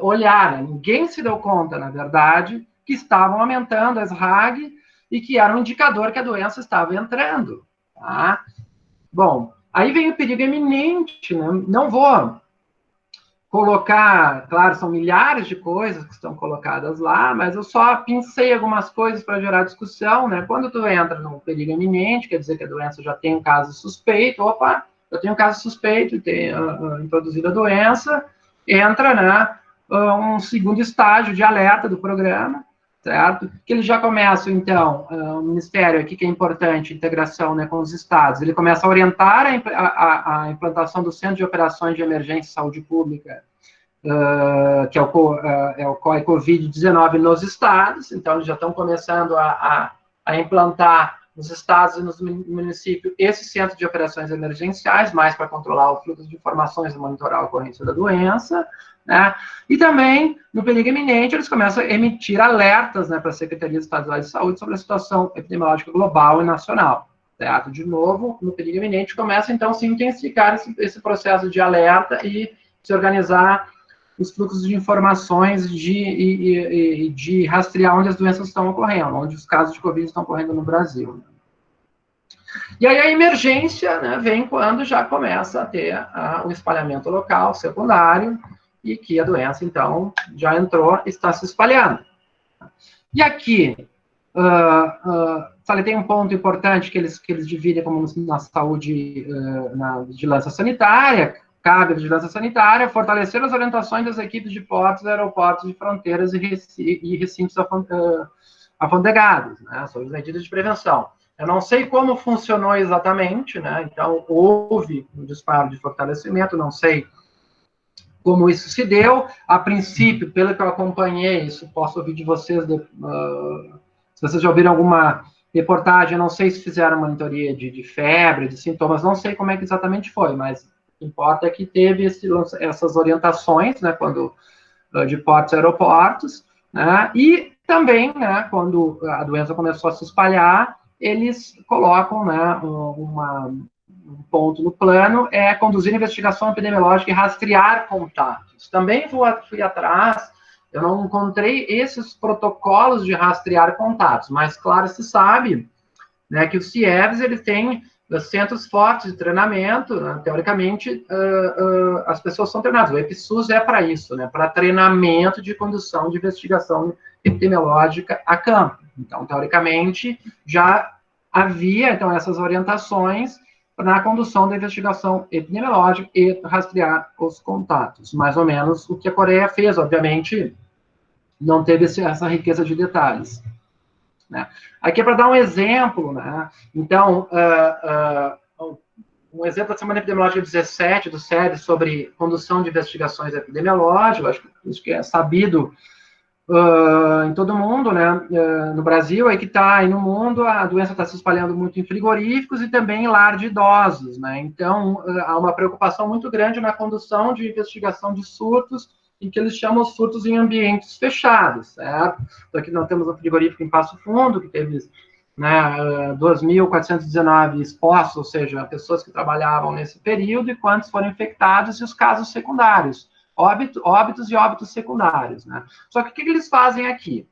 olhar, né? Ninguém se deu conta, na verdade, que estavam aumentando as RAG e que era um indicador que a doença estava entrando, tá? Bom, aí vem o perigo iminente, né? Não vou colocar, claro, são milhares de coisas que estão colocadas lá, mas eu só pincei algumas coisas para gerar discussão, né? Quando tu entra no perigo iminente, quer dizer que a doença já tem um caso suspeito, opa, eu tenho um caso suspeito e tenho introduzido a doença, entra, né, um segundo estágio de alerta do programa, certo? Que ele já começa, então, o Ministério aqui, que é importante, integração, né, com os estados, ele começa a orientar a implantação do Centro de Operações de Emergência e Saúde Pública, que é o COI Covid-19 nos estados, então eles já estão começando a implantar nos estados e nos municípios esse centro de operações emergenciais, mais para controlar o fluxo de informações e monitorar a ocorrência da doença, né? E também, no perigo iminente, eles começam a emitir alertas, né, para as secretarias estaduais de saúde sobre a situação epidemiológica global e nacional, certo? De novo, no perigo iminente, começa, então, a se intensificar esse processo de alerta e se organizar os fluxos de informações de rastrear onde as doenças estão ocorrendo, onde os casos de Covid estão ocorrendo no Brasil. E aí a emergência, né, vem quando já começa a ter o espalhamento local, secundário, e que a doença, então, já entrou e está se espalhando. E aqui, tem um ponto importante que eles dividem como na saúde, na vigilância sanitária. Cabe a vigilância sanitária fortalecer as orientações das equipes de portos, aeroportos de fronteiras e recintos alfandegados, né, sobre as medidas de prevenção. Eu não sei como funcionou exatamente, né, então houve um disparo de fortalecimento, não sei como isso se deu. A princípio, pelo que eu acompanhei, isso posso ouvir de vocês, se vocês já ouviram alguma reportagem, eu não sei se fizeram monitoria de febre, de sintomas, não sei como é que exatamente foi, mas o que importa é que teve essas orientações, né, de portos e aeroportos, né, e também, né, quando a doença começou a se espalhar, eles colocam, né, um ponto no plano, é conduzir investigação epidemiológica e rastrear contatos. Também fui atrás, eu não encontrei esses protocolos de rastrear contatos, mas, claro, se sabe, né, que o CIEVS, ele tem centros fortes de treinamento, né, teoricamente, as pessoas são treinadas. O EPSUS é para isso, né, para treinamento de condução de investigação epidemiológica a campo. Então, teoricamente, já havia, então, essas orientações na condução da investigação epidemiológica e rastrear os contatos. Mais ou menos o que a Coreia fez, obviamente, não teve essa riqueza de detalhes, né? Aqui é para dar um exemplo, né? Então, um exemplo da semana epidemiológica 17 do SED sobre condução de investigações epidemiológicas, acho que é sabido em todo mundo, né? No Brasil, aí que está, aí no mundo, a doença está se espalhando muito em frigoríficos e também em lar de idosos, né? Então, há uma preocupação muito grande na condução de investigação de surtos, em que eles chamam surtos em ambientes fechados, certo? Então, aqui nós temos um frigorífico em Passo Fundo, que teve, né, 2.419 expostos, ou seja, pessoas que trabalhavam nesse período, e quantos foram infectados e os casos secundários. óbitos e óbitos secundários, né? Só que o que eles fazem aqui?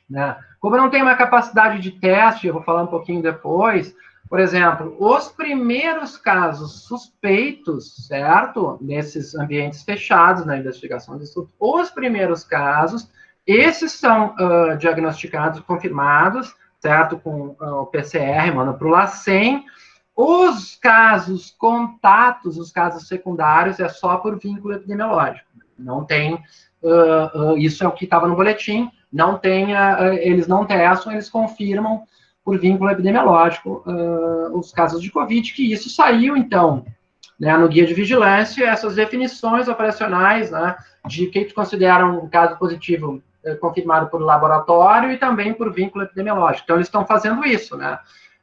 Né? Como eu não tenho uma capacidade de teste, eu vou falar um pouquinho depois, por exemplo, os primeiros casos suspeitos, certo? Nesses ambientes fechados na investigação de estudo, os primeiros casos, esses são diagnosticados, confirmados, certo? Com o PCR, manda para o LACEN. Os casos contatos, os casos secundários, é só por vínculo epidemiológico. Não tem, isso é o que estava no boletim, não tem, eles não testam, eles confirmam por vínculo epidemiológico os casos de Covid, que isso saiu, então, né, no guia de vigilância, essas definições operacionais, né, de que considera um caso positivo confirmado por laboratório e também por vínculo epidemiológico. Então, eles estão fazendo isso, né,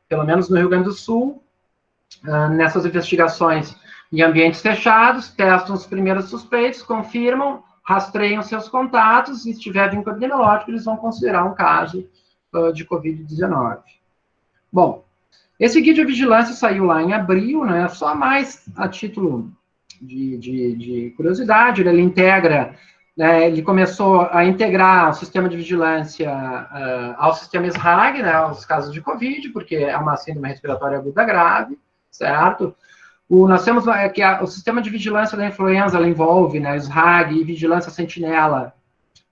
pelo menos no Rio Grande do Sul, nessas investigações em ambientes fechados, testam os primeiros suspeitos, confirmam, rastreiam seus contatos, e se tiver vínculo epidemiológico, eles vão considerar um caso de Covid-19. Bom, esse guia de vigilância saiu lá em abril, né, só mais a título de curiosidade, ele integra, né, ele começou a integrar o sistema de vigilância ao sistema SRAG, né, aos casos de Covid, porque é uma síndrome respiratória aguda grave, certo? Nós temos que o sistema de vigilância da influenza, ela envolve, né, SRAG e vigilância sentinela,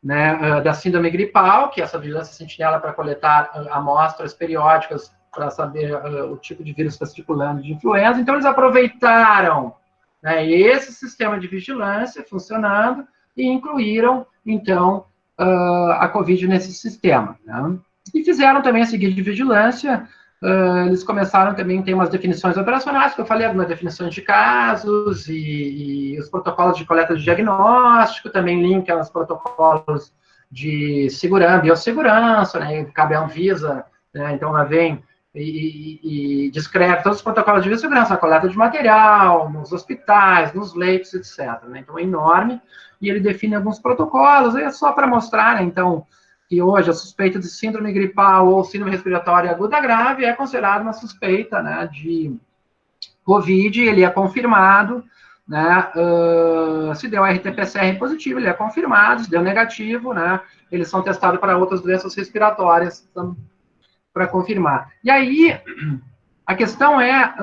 né, da síndrome gripal, que é essa vigilância sentinela para coletar amostras periódicas para saber o tipo de vírus que está circulando de influenza. Então, eles aproveitaram, né, esse sistema de vigilância funcionando e incluíram, então, a Covid nesse sistema, né? E fizeram também esse guia de vigilância. Eles começaram também, tem umas definições operacionais, que eu falei, algumas definições de casos e os protocolos de coleta de diagnóstico, também link aos protocolos de segurança, biossegurança, né, cabe à Anvisa, né, então ela vem e descreve todos os protocolos de biossegurança, a coleta de material, nos hospitais, nos leitos, etc. Né, então é enorme, e ele define alguns protocolos, é só para mostrar, né, então, que hoje a suspeita de síndrome gripal ou síndrome respiratória aguda grave é considerada uma suspeita, né, de Covid, ele é confirmado, né, se deu RT-PCR positivo, ele é confirmado, se deu negativo, né, eles são testados para outras doenças respiratórias para confirmar. E aí, a questão é,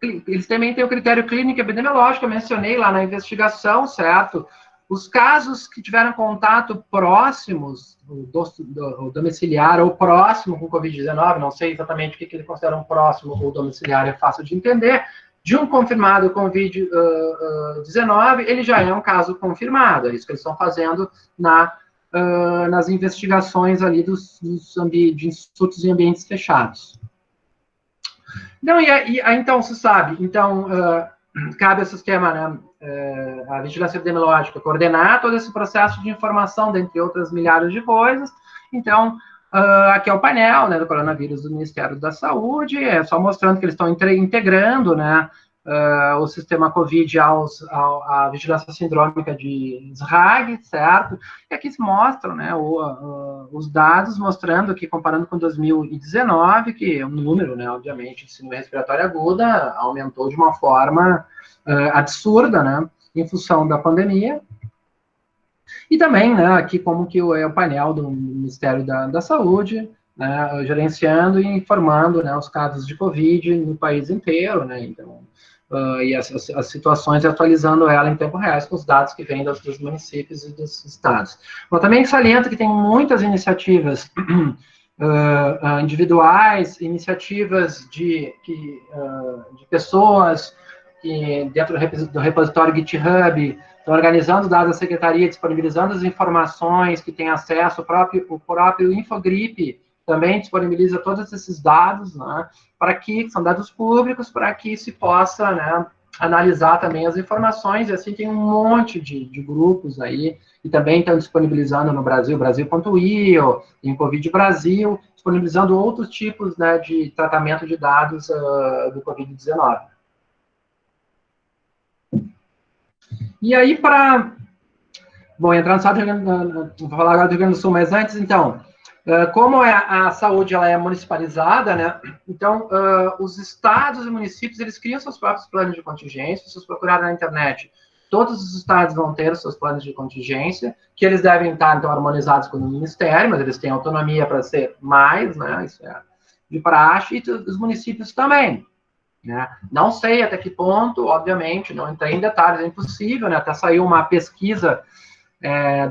eles também têm o critério clínico epidemiológico, eu mencionei lá na investigação, certo? Os casos que tiveram contato próximos, do domiciliar ou próximo com Covid-19, não sei exatamente o que eles consideram próximo ou domiciliar, é fácil de entender, de um confirmado Covid-19, ele já é um caso confirmado, é isso que eles estão fazendo nas investigações ali de institutos em ambientes fechados. Não, então, se sabe, então, cabe ao sistema, né, a vigilância epidemiológica, coordenar todo esse processo de informação, dentre outras milhares de coisas. Então, aqui é o painel, né, do coronavírus do Ministério da Saúde, é só mostrando que eles estão integrando, né, o sistema COVID à vigilância sindrômica de SRAG, certo? E aqui se mostram, né, os dados mostrando que, comparando com 2019, que o número, né, obviamente, de síndrome respiratória aguda aumentou de uma forma absurda, né, em função da pandemia. E também, né, aqui como que é o painel do Ministério da Saúde, né, gerenciando e informando, né, os casos de Covid no país inteiro, né, então, e as situações, atualizando ela em tempo real, com os dados que vêm dos municípios e dos estados. Bom, também saliento que tem muitas iniciativas individuais, iniciativas de pessoas que, dentro do repositório GitHub, estão organizando dados da secretaria, disponibilizando as informações que têm acesso, o próprio Infogripe também disponibiliza todos esses dados, né, para que são dados públicos, para que se possa, né, analisar também as informações, e assim tem um monte de grupos aí, que também estão disponibilizando no Brasil, Brasil.io, em Covid Brasil, disponibilizando outros tipos, né, de tratamento de dados do Covid-19. E aí, bom, entrar no estado do Rio Grande, vou falar agora do Rio Grande do Sul, mas antes, então, como a saúde ela é municipalizada, né, então, os estados e municípios, eles criam seus próprios planos de contingência, vocês procurarem na internet, todos os estados vão ter os seus planos de contingência, que eles devem estar, então, harmonizados com o Ministério, mas eles têm autonomia para ser mais, né, isso é de praxe, e os municípios também. Né? Não sei até que ponto, obviamente, não entrei em detalhes, é impossível, né? Até saiu uma pesquisa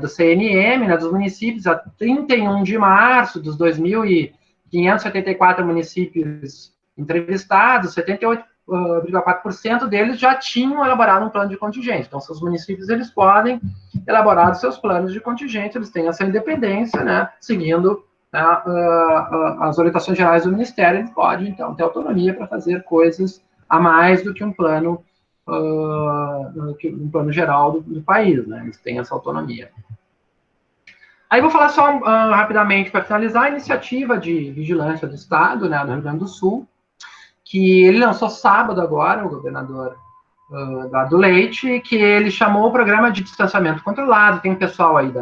do CNM, né, dos municípios, a 31 de março, dos 2.574 municípios entrevistados, 78,4% deles já tinham elaborado um plano de contingência. Então, seus municípios, eles podem elaborar os seus planos de contingência, eles têm essa independência, né, seguindo as orientações gerais do Ministério, eles podem, então, ter autonomia para fazer coisas a mais do que um plano geral do país, né? Eles têm essa autonomia. Aí vou falar só rapidamente, para finalizar, a iniciativa de vigilância do Estado, né, no Rio Grande do Sul, que ele lançou sábado agora, o governador do Leite, que ele chamou o programa de distanciamento controlado. Tem um pessoal aí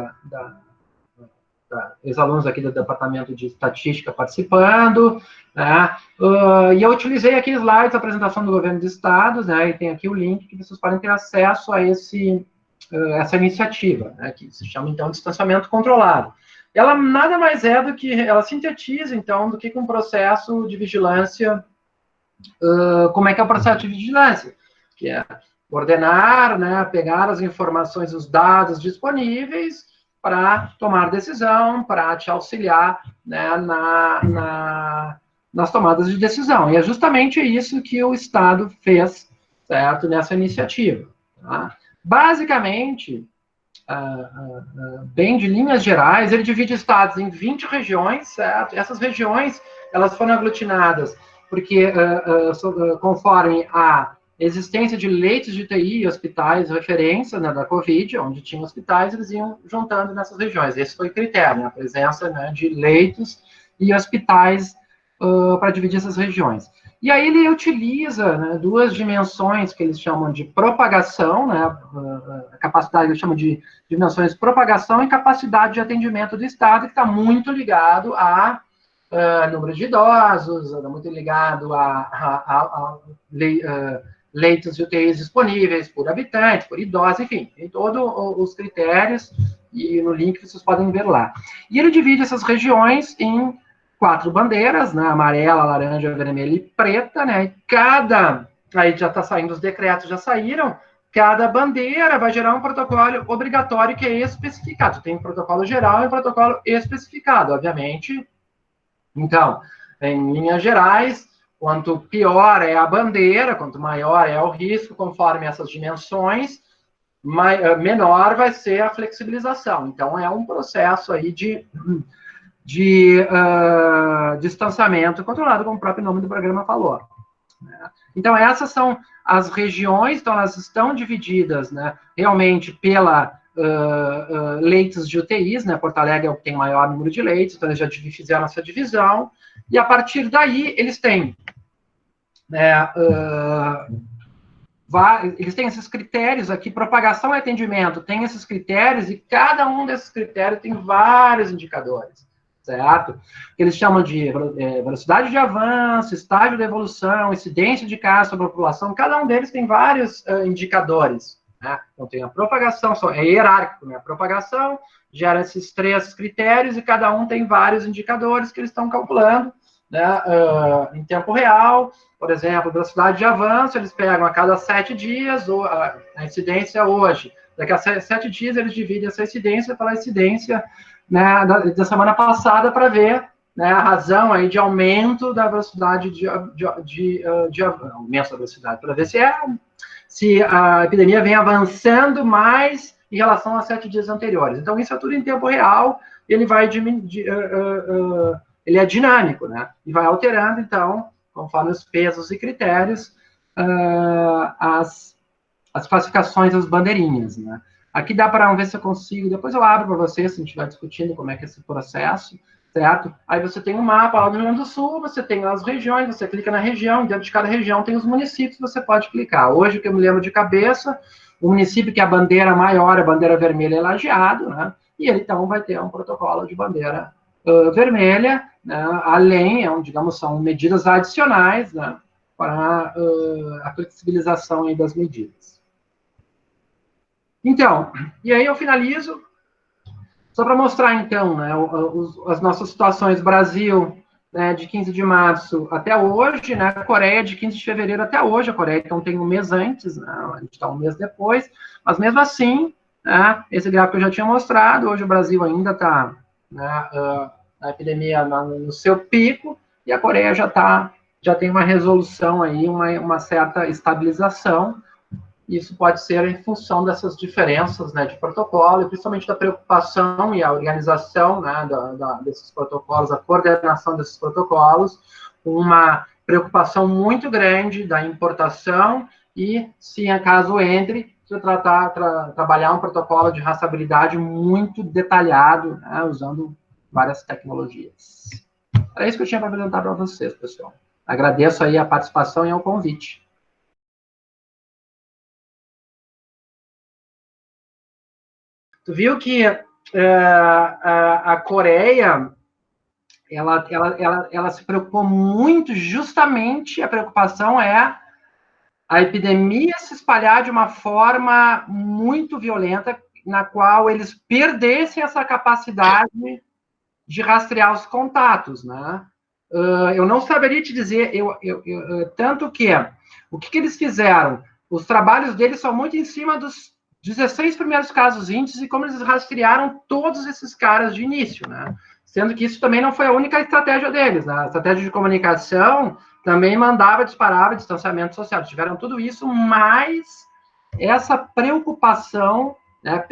ex-alunos aqui do Departamento de Estatística participando, né? E eu utilizei aqui slides da apresentação do governo do Estado, né? E tem aqui o link que vocês podem ter acesso a essa iniciativa, né? Que se chama, então, distanciamento controlado. Ela nada mais é do que, ela sintetiza, então, do que um processo de vigilância, como é que é o processo de vigilância? Que é ordenar, né? Pegar as informações, os dados disponíveis, para tomar decisão, para te auxiliar, né, nas tomadas de decisão. E é justamente isso que o Estado fez, certo, nessa iniciativa. Tá? Basicamente, bem de linhas gerais, ele divide estados em 20 regiões, certo? Essas regiões, elas foram aglutinadas porque, conforme a existência de leitos de UTI e hospitais referência, né, da Covid, onde tinha hospitais, eles iam juntando nessas regiões. Esse foi o critério, né, a presença, né, de leitos e hospitais para dividir essas regiões. E aí ele utiliza, né, duas dimensões que eles chamam de propagação, né, a capacidade, eles chamam de dimensões de propagação e capacidade de atendimento do Estado, que está muito ligado a número de idosos, está muito ligado a leitos de UTIs disponíveis por habitante, por idoso, enfim, tem todos os critérios, e no link vocês podem ver lá. E ele divide essas regiões em 4 bandeiras, né, amarela, laranja, vermelha e preta, né, e aí já está saindo, os decretos já saíram, cada bandeira vai gerar um protocolo obrigatório que é especificado. Tem um protocolo geral e um protocolo especificado, obviamente. Então, em linhas gerais, quanto pior é a bandeira, quanto maior é o risco, conforme essas dimensões, menor vai ser a flexibilização. Então, é um processo aí de distanciamento controlado, como o próprio nome do programa falou. Né? Então, essas são as regiões, então elas estão divididas, né, realmente pela leitos de UTIs, né, Porto Alegre é o que tem maior número de leitos, então eles já fizeram essa divisão, e a partir daí eles têm, né, eles têm esses critérios aqui, propagação e atendimento, tem esses critérios, e cada um desses critérios tem vários indicadores, certo? Eles chamam de velocidade de avanço, estágio de evolução, incidência de casos sobre a população, cada um deles tem vários indicadores, né? Então tem a propagação, é hierárquico, né? A propagação gera esses 3 critérios, e cada um tem vários indicadores que eles estão calculando, né, em tempo real. Por exemplo, velocidade de avanço, eles pegam a cada 7 dias, ou a incidência hoje. Daqui a 7 dias, eles dividem essa incidência pela incidência, né, da semana passada, para ver, né, a razão aí de aumento da velocidade aumento da velocidade, para ver se a epidemia vem avançando mais em relação a 7 dias anteriores. Então, isso é tudo em tempo real, ele vai ele é dinâmico, né? E vai alterando, então, conforme os pesos e critérios, as classificações das bandeirinhas, né? Aqui dá para ver se eu consigo, depois eu abro para vocês, se a gente estiver discutindo como é que é esse processo, certo? Aí você tem um mapa lá do Rio Grande do Sul, você tem as regiões, você clica na região, dentro de cada região tem os municípios, você pode clicar. Hoje, que eu me lembro de cabeça, o município que a bandeira maior, a bandeira vermelha, é Lajeado, né? E ele, então, vai ter um protocolo de bandeira vermelha, né, além, digamos, são medidas adicionais, né, para a flexibilização aí das medidas. Então, e aí eu finalizo, só para mostrar, então, né, as nossas situações, Brasil, né, de 15 de março até hoje, né, Coreia de 15 de fevereiro até hoje, a Coreia então tem um mês antes, né, a gente está um mês depois, mas mesmo assim, né, esse gráfico eu já tinha mostrado, hoje o Brasil ainda está, né, a epidemia no seu pico, e a Coreia já tem uma resolução aí, uma certa estabilização. Isso pode ser em função dessas diferenças, né, de protocolo, e principalmente da preocupação e a organização, né, desses protocolos, a coordenação desses protocolos, uma preocupação muito grande da importação e, se em caso entre, trabalhar um protocolo de rastreabilidade muito detalhado, né, usando várias tecnologias. Era isso que eu tinha para apresentar para vocês, pessoal. Agradeço aí a participação e o convite. Tu viu que a Coreia, ela se preocupou muito, justamente a preocupação é a epidemia se espalhar de uma forma muito violenta, na qual eles perdessem essa capacidade de rastrear os contatos, né? Eu não saberia te dizer, tanto que, o que eles fizeram? Os trabalhos deles são muito em cima dos 16 primeiros casos índices e como eles rastrearam todos esses caras de início, né? Sendo que isso também não foi a única estratégia deles, né? A estratégia de comunicação também disparava distanciamento social. Eles tiveram tudo isso, mas essa preocupação, né,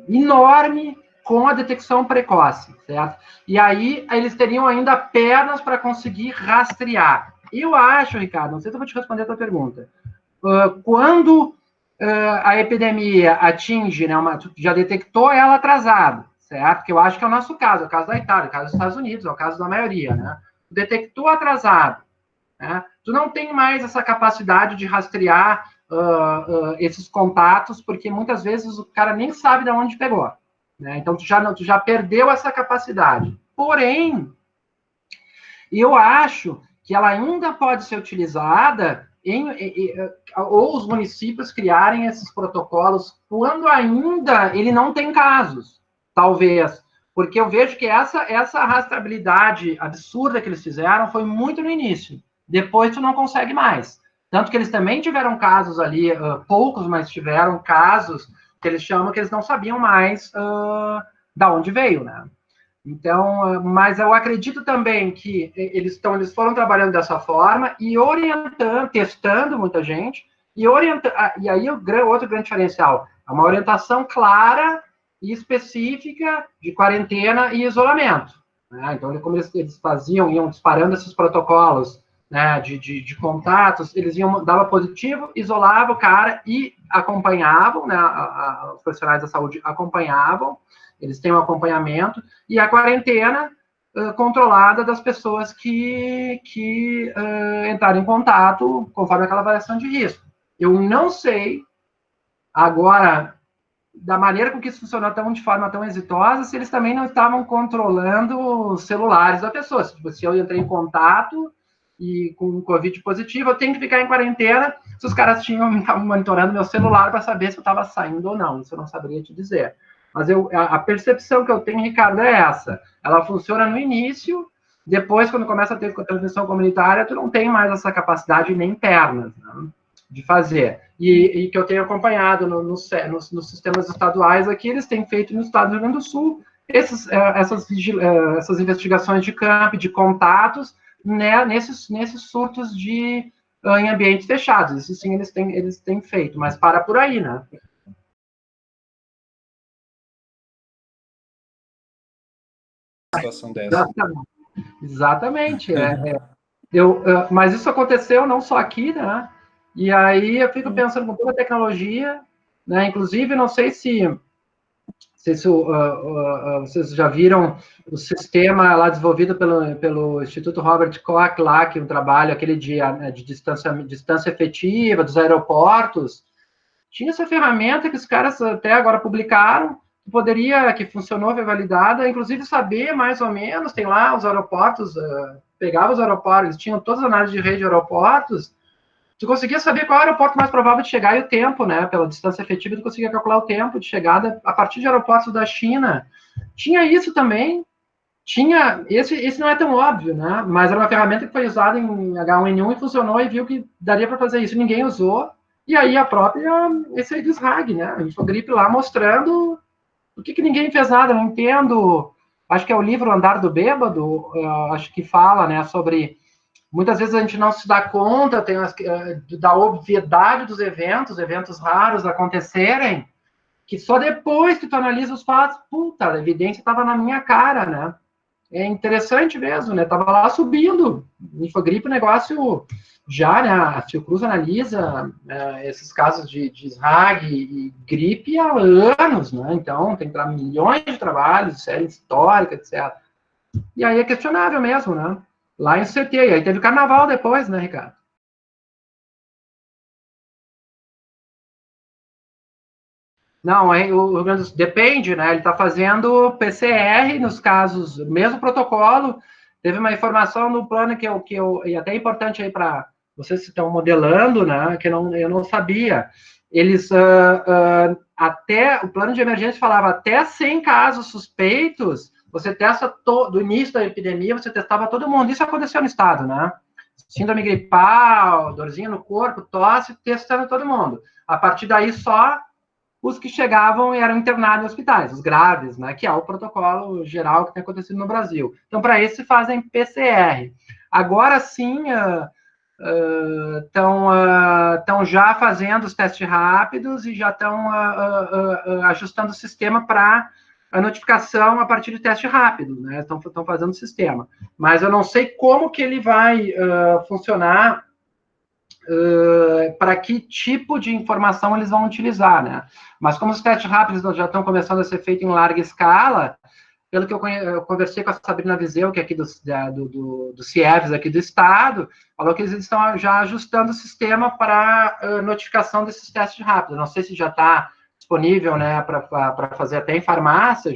enorme com a detecção precoce, certo? E aí eles teriam ainda pernas para conseguir rastrear. Eu acho, Ricardo, não sei se eu vou te responder a tua pergunta. Quando a epidemia atinge, né, já detectou ela atrasado, certo? Que eu acho que é o nosso caso, é o caso da Itália, é o caso dos Estados Unidos, é o caso da maioria, né? Detectou atrasado, né? Tu não tem mais essa capacidade de rastrear esses contatos, porque muitas vezes o cara nem sabe de onde pegou, né? Então tu já perdeu essa capacidade. Porém, eu acho que ela ainda pode ser utilizada ou os municípios criarem esses protocolos quando ainda ele não tem casos, talvez, porque eu vejo que essa rastreabilidade absurda que eles fizeram foi muito no início, depois tu não consegue mais. Tanto que eles também tiveram casos ali, poucos, mas tiveram casos que eles chamam que eles não sabiam mais da onde veio, né? Então, mas eu acredito também que eles foram trabalhando dessa forma e orientando, testando muita gente, e aí outro grande diferencial, é uma orientação clara e específica de quarentena e isolamento, né? Então, como eles iam disparando esses protocolos, né, de contatos, eles dava positivo, isolava o cara e acompanhavam, né, os profissionais da saúde acompanhavam, eles têm um acompanhamento, e a quarentena controlada das pessoas que entraram em contato conforme aquela avaliação de risco. Eu não sei, agora, da maneira com que isso funcionou de forma tão exitosa, se eles também não estavam controlando os celulares da pessoa. Se eu entrei em contato e com um Covid positivo, eu tenho que ficar em quarentena, se os caras estavam monitorando meu celular para saber se eu estava saindo ou não. Isso eu não saberia te dizer. Mas a percepção que eu tenho, Ricardo, é essa. Ela funciona no início, depois, quando começa a ter transmissão comunitária, tu não tem mais essa capacidade nem pernas, né, de fazer. E que eu tenho acompanhado nos sistemas estaduais aqui, eles têm feito no estado do Rio Grande do Sul essas investigações de campo, de contatos, né, nesses surtos em ambientes fechados. Isso sim eles têm feito, mas para por aí, né? Situação dessa. Exatamente. Mas isso aconteceu não só aqui, né? E aí eu fico pensando com toda a tecnologia, né? Inclusive, não sei se vocês já viram o sistema lá desenvolvido pelo Instituto Robert Koch, lá, que um trabalho, aquele de distância efetiva dos aeroportos. Tinha essa ferramenta que os caras até agora publicaram, que funcionou, foi validada, inclusive saber mais ou menos, tem lá os aeroportos, pegava os aeroportos, eles tinham todas as análises de rede de aeroportos, tu conseguia saber qual era o porto mais provável de chegar e o tempo, né? Pela distância efetiva, tu conseguia calcular o tempo de chegada a partir de aeroportos da China. Tinha isso também. Tinha, esse não é tão óbvio, né? Mas era uma ferramenta que foi usada em H1N1 e funcionou e viu que daria para fazer isso. Ninguém usou. E aí a própria, esse aí do SRAG, né? A infogripe lá mostrando por que ninguém fez nada. Não entendo. Acho que é o livro Andar do Bêbado, acho que fala, né, sobre muitas vezes a gente não se dá conta da obviedade dos eventos raros acontecerem, que só depois que tu analisa os fatos, puta, a evidência estava na minha cara, né? É interessante mesmo, né? Tava lá subindo. Infogripe, o negócio já, né? A Fiocruz analisa esses casos de SRAG e gripe há anos, né? Então, tem milhões de trabalhos, série histórica, etc. E aí é questionável mesmo, né? Lá em CT, e aí teve carnaval depois, né, Ricardo? Não, o Rio Grande do Sul depende, né? Ele está fazendo PCR nos casos, mesmo protocolo. Teve uma informação no plano e até é importante aí para vocês que estão modelando, né? Que eu não sabia. Eles até o plano de emergência falava até 100 casos suspeitos, você testa do início da epidemia, você testava todo mundo. Isso aconteceu no estado, né? Síndrome gripal, dorzinha no corpo, tosse, testando todo mundo. A partir daí só os que chegavam e eram internados em hospitais, os graves, né, que é o protocolo geral que tem acontecido no Brasil. Então, para isso, se fazem PCR. Agora sim, estão já fazendo os testes rápidos e já estão ajustando o sistema para a notificação a partir de teste rápido, né? Estão fazendo o sistema. Mas eu não sei como que ele vai funcionar, para que tipo de informação eles vão utilizar, né? Mas como os testes rápidos já estão começando a ser feitos em larga escala, pelo que eu conversei com a Sabrina Viseu, que é aqui do CIEVS, aqui do Estado, falou que eles estão já ajustando o sistema para notificação desses testes rápidos. Não sei se já está disponível, né, para fazer até em farmácia,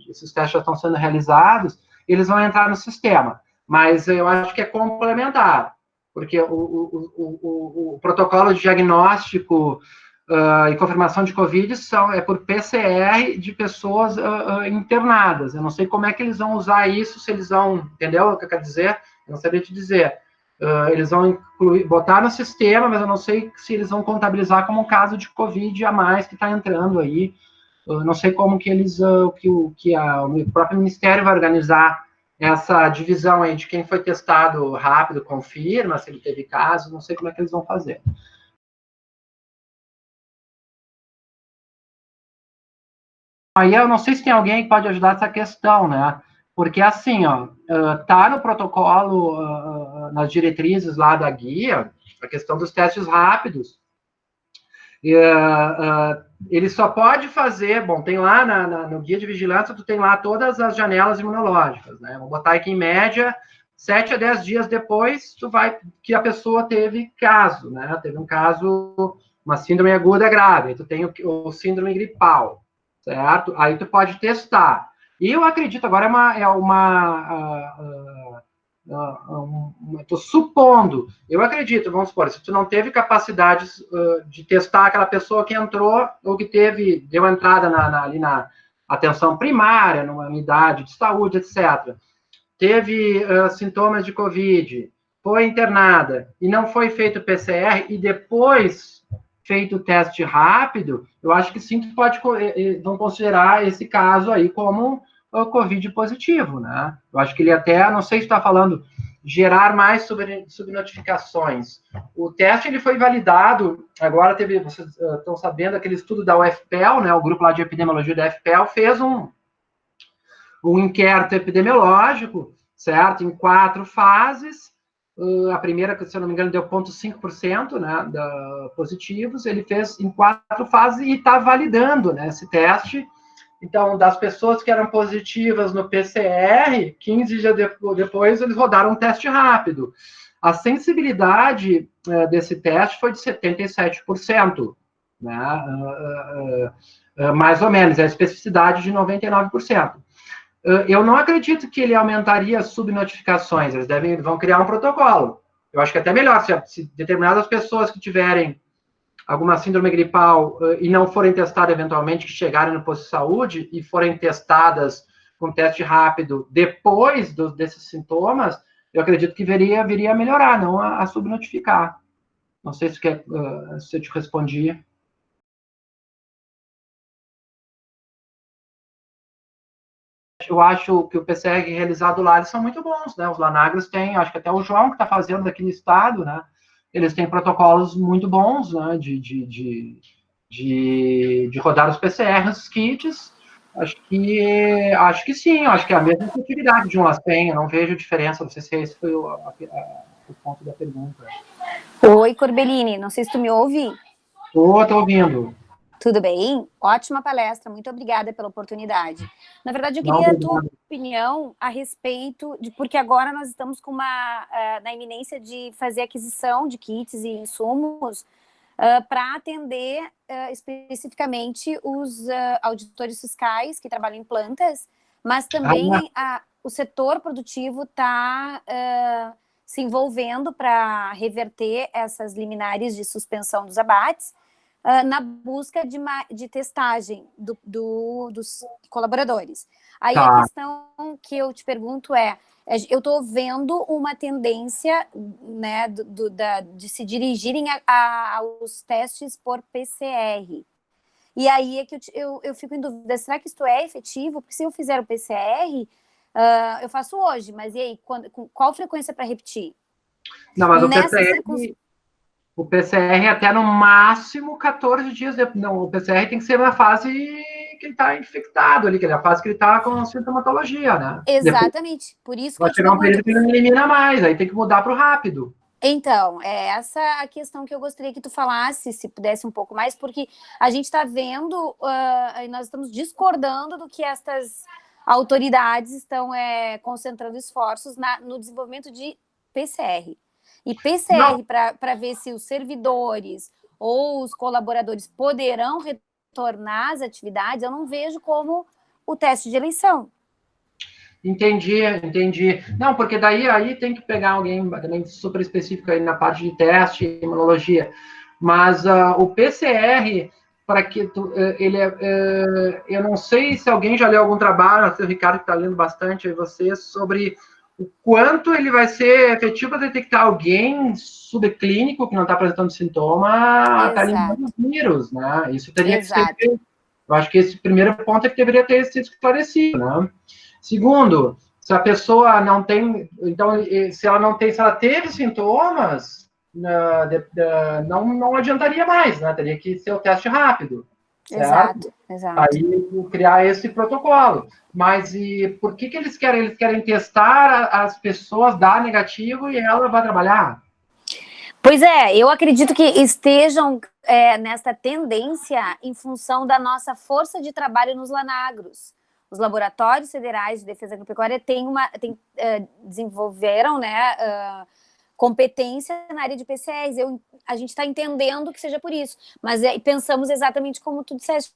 esses testes já estão sendo realizados, eles vão entrar no sistema. Mas eu acho que é complementar, porque o protocolo de diagnóstico e confirmação de Covid é por PCR de pessoas internadas. Eu não sei como é que eles vão usar isso, se eles vão, entendeu o que eu quero dizer? Eu não sabia te dizer. Eles vão botar no sistema, mas eu não sei se eles vão contabilizar como um caso de Covid a mais que está entrando aí. Eu não sei como que eles, o próprio Ministério vai organizar essa divisão aí de quem foi testado rápido, confirma se ele teve caso, não sei como é que eles vão fazer. Aí eu não sei se tem alguém que pode ajudar essa questão, né? Porque assim, ó, tá no protocolo, nas diretrizes lá da guia, a questão dos testes rápidos. Ele só pode fazer, bom, tem lá no guia de vigilância, tu tem lá todas as janelas imunológicas, né? Vou botar aqui em média 7 a 10 dias depois, que a pessoa teve caso, né? Teve um caso, uma síndrome aguda grave, tu tem o síndrome gripal, certo? Aí tu pode testar. E eu acredito, agora estou supondo, eu acredito, vamos supor, se tu não teve capacidade de testar aquela pessoa que entrou ou que deu entrada ali na atenção primária, numa unidade de saúde, etc., teve sintomas de Covid, foi internada e não foi feito PCR e depois feito o teste rápido, eu acho que sim, tu vão considerar esse caso aí como o Covid positivo, né? Eu acho que ele até, não sei se está falando, gerar mais subnotificações. O teste ele foi validado, agora vocês estão sabendo, aquele estudo da UFPEL, né? O grupo lá de epidemiologia da UFPEL fez um inquérito epidemiológico, certo? Em 4 fases. A primeira, se eu não me engano, deu 0,5%, né, positivos. Ele fez em 4 fases e está validando, né, esse teste. Então, das pessoas que eram positivas no PCR, 15 dias depois, eles rodaram um teste rápido. A sensibilidade desse teste foi de 77%, né? Mais ou menos, a especificidade de 99%. Eu não acredito que ele aumentaria as subnotificações, eles vão criar um protocolo. Eu acho que é até melhor, se determinadas pessoas que tiverem alguma síndrome gripal e não forem testadas eventualmente, que chegarem no posto de saúde e forem testadas com teste rápido depois desses sintomas, eu acredito que viria a melhorar, não a subnotificar. Não sei se eu te respondi. Eu acho que o PCR realizado lá, eles são muito bons, né? Os Lanagros têm, acho que até o João que está fazendo aqui no estado, né? Eles têm protocolos muito bons, né? De rodar os PCRs, os kits. Acho que sim, acho que é a mesma efetividade de um LACEN, eu não vejo diferença, não sei se esse foi o ponto da pergunta. Oi, Corbellini, não sei se tu me ouve. Tô ouvindo. Tudo bem? Ótima palestra, muito obrigada pela oportunidade. Na verdade, eu queria a tua opinião a respeito de, porque agora nós estamos com na iminência de fazer aquisição de kits e insumos para atender especificamente os auditores fiscais que trabalham em plantas, mas também o setor produtivo está se envolvendo para reverter essas liminares de suspensão dos abates, na busca de testagem dos colaboradores. Aí a questão que eu te pergunto eu estou vendo uma tendência, né, de se dirigirem aos testes por PCR. E aí é que eu fico em dúvida, será que isto é efetivo? Porque se eu fizer o PCR, eu faço hoje, mas e aí, com qual frequência para repetir? Não, mas o PCR até no máximo 14 dias depois. Não, o PCR tem que ser na fase que ele está infectado ali, que é a fase que ele está com sintomatologia, né? Exatamente. Depois, por isso que vai chegar um período que ele não elimina mais, aí tem que mudar para o rápido. Então, é essa a questão que eu gostaria que tu falasse, se pudesse um pouco mais, porque a gente está vendo, nós estamos discordando do que estas autoridades estão concentrando esforços no desenvolvimento de PCR. E PCR, para ver se os servidores ou os colaboradores poderão retornar às atividades, eu não vejo como o teste de eleição. Entendi. Não, porque daí aí tem que pegar alguém também super específico aí na parte de teste, imunologia. Mas o PCR, para que eu não sei se alguém já leu algum trabalho, o Ricardo que está lendo bastante aí você, sobre o quanto ele vai ser efetivo para detectar alguém subclínico que não está apresentando sintoma, está eliminando os vírus, né? Isso teria que ser. Eu acho que esse primeiro ponto é que deveria ter sido esclarecido, né? Segundo, se a pessoa não tem, então, se ela teve sintomas, não adiantaria mais, né? Teria que ser o teste rápido. Certo? Exato. Aí criar esse protocolo. Mas e por que eles querem? Eles querem testar as pessoas, dar negativo e ela vai trabalhar? Pois é, eu acredito que estejam nesta tendência em função da nossa força de trabalho nos Lanagros. Os laboratórios federais de defesa agropecuária desenvolveram, né, competência na área de PCRs. A gente está entendendo que seja por isso, mas pensamos exatamente como tu disseste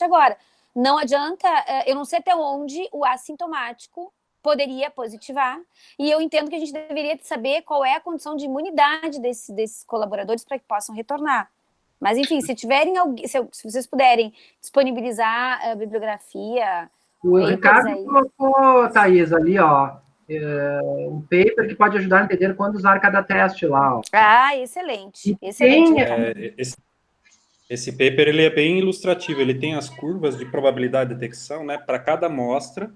agora. Não adianta, eu não sei até onde o assintomático poderia positivar, e eu entendo que a gente deveria saber qual é a condição de imunidade desses colaboradores para que possam retornar. Mas, enfim, se vocês puderem disponibilizar a bibliografia... O Ricardo colocou, Thaís, ali, ó, um paper que pode ajudar a entender quando usar cada teste lá. Ó. Excelente. Excelente. Esse paper ele é bem ilustrativo, ele tem as curvas de probabilidade de detecção, né, para cada amostra,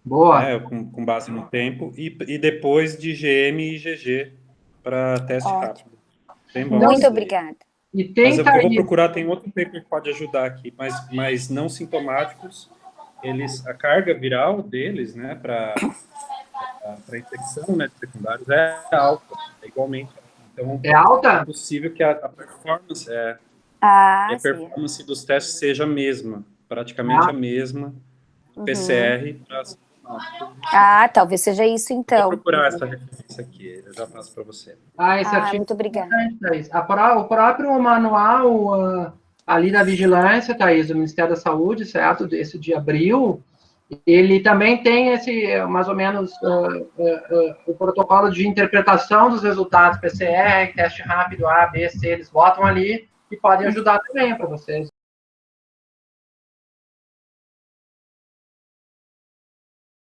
né, com base no tempo, e depois de IgM e IgG para teste rápido. Bem bom. Muito obrigada. Mas eu vou procurar, tem outro paper que pode ajudar aqui, mas não sintomáticos, a carga viral deles, né, para infecção, né, de secundários é alta, igualmente. Então, é alta? É possível que a performance a performance dos testes seja a mesma, praticamente a mesma, PCR para sintomático. Talvez seja isso, então. Vou procurar essa referência aqui, eu já passo para você. Esse artigo muito obrigada. O próprio manual ali da vigilância, Thaís, do Ministério da Saúde, certo? Esse de abril, Ele também tem esse, mais ou menos, o protocolo de interpretação dos resultados PCR, teste rápido A, B, C, eles botam ali e podem ajudar também para vocês.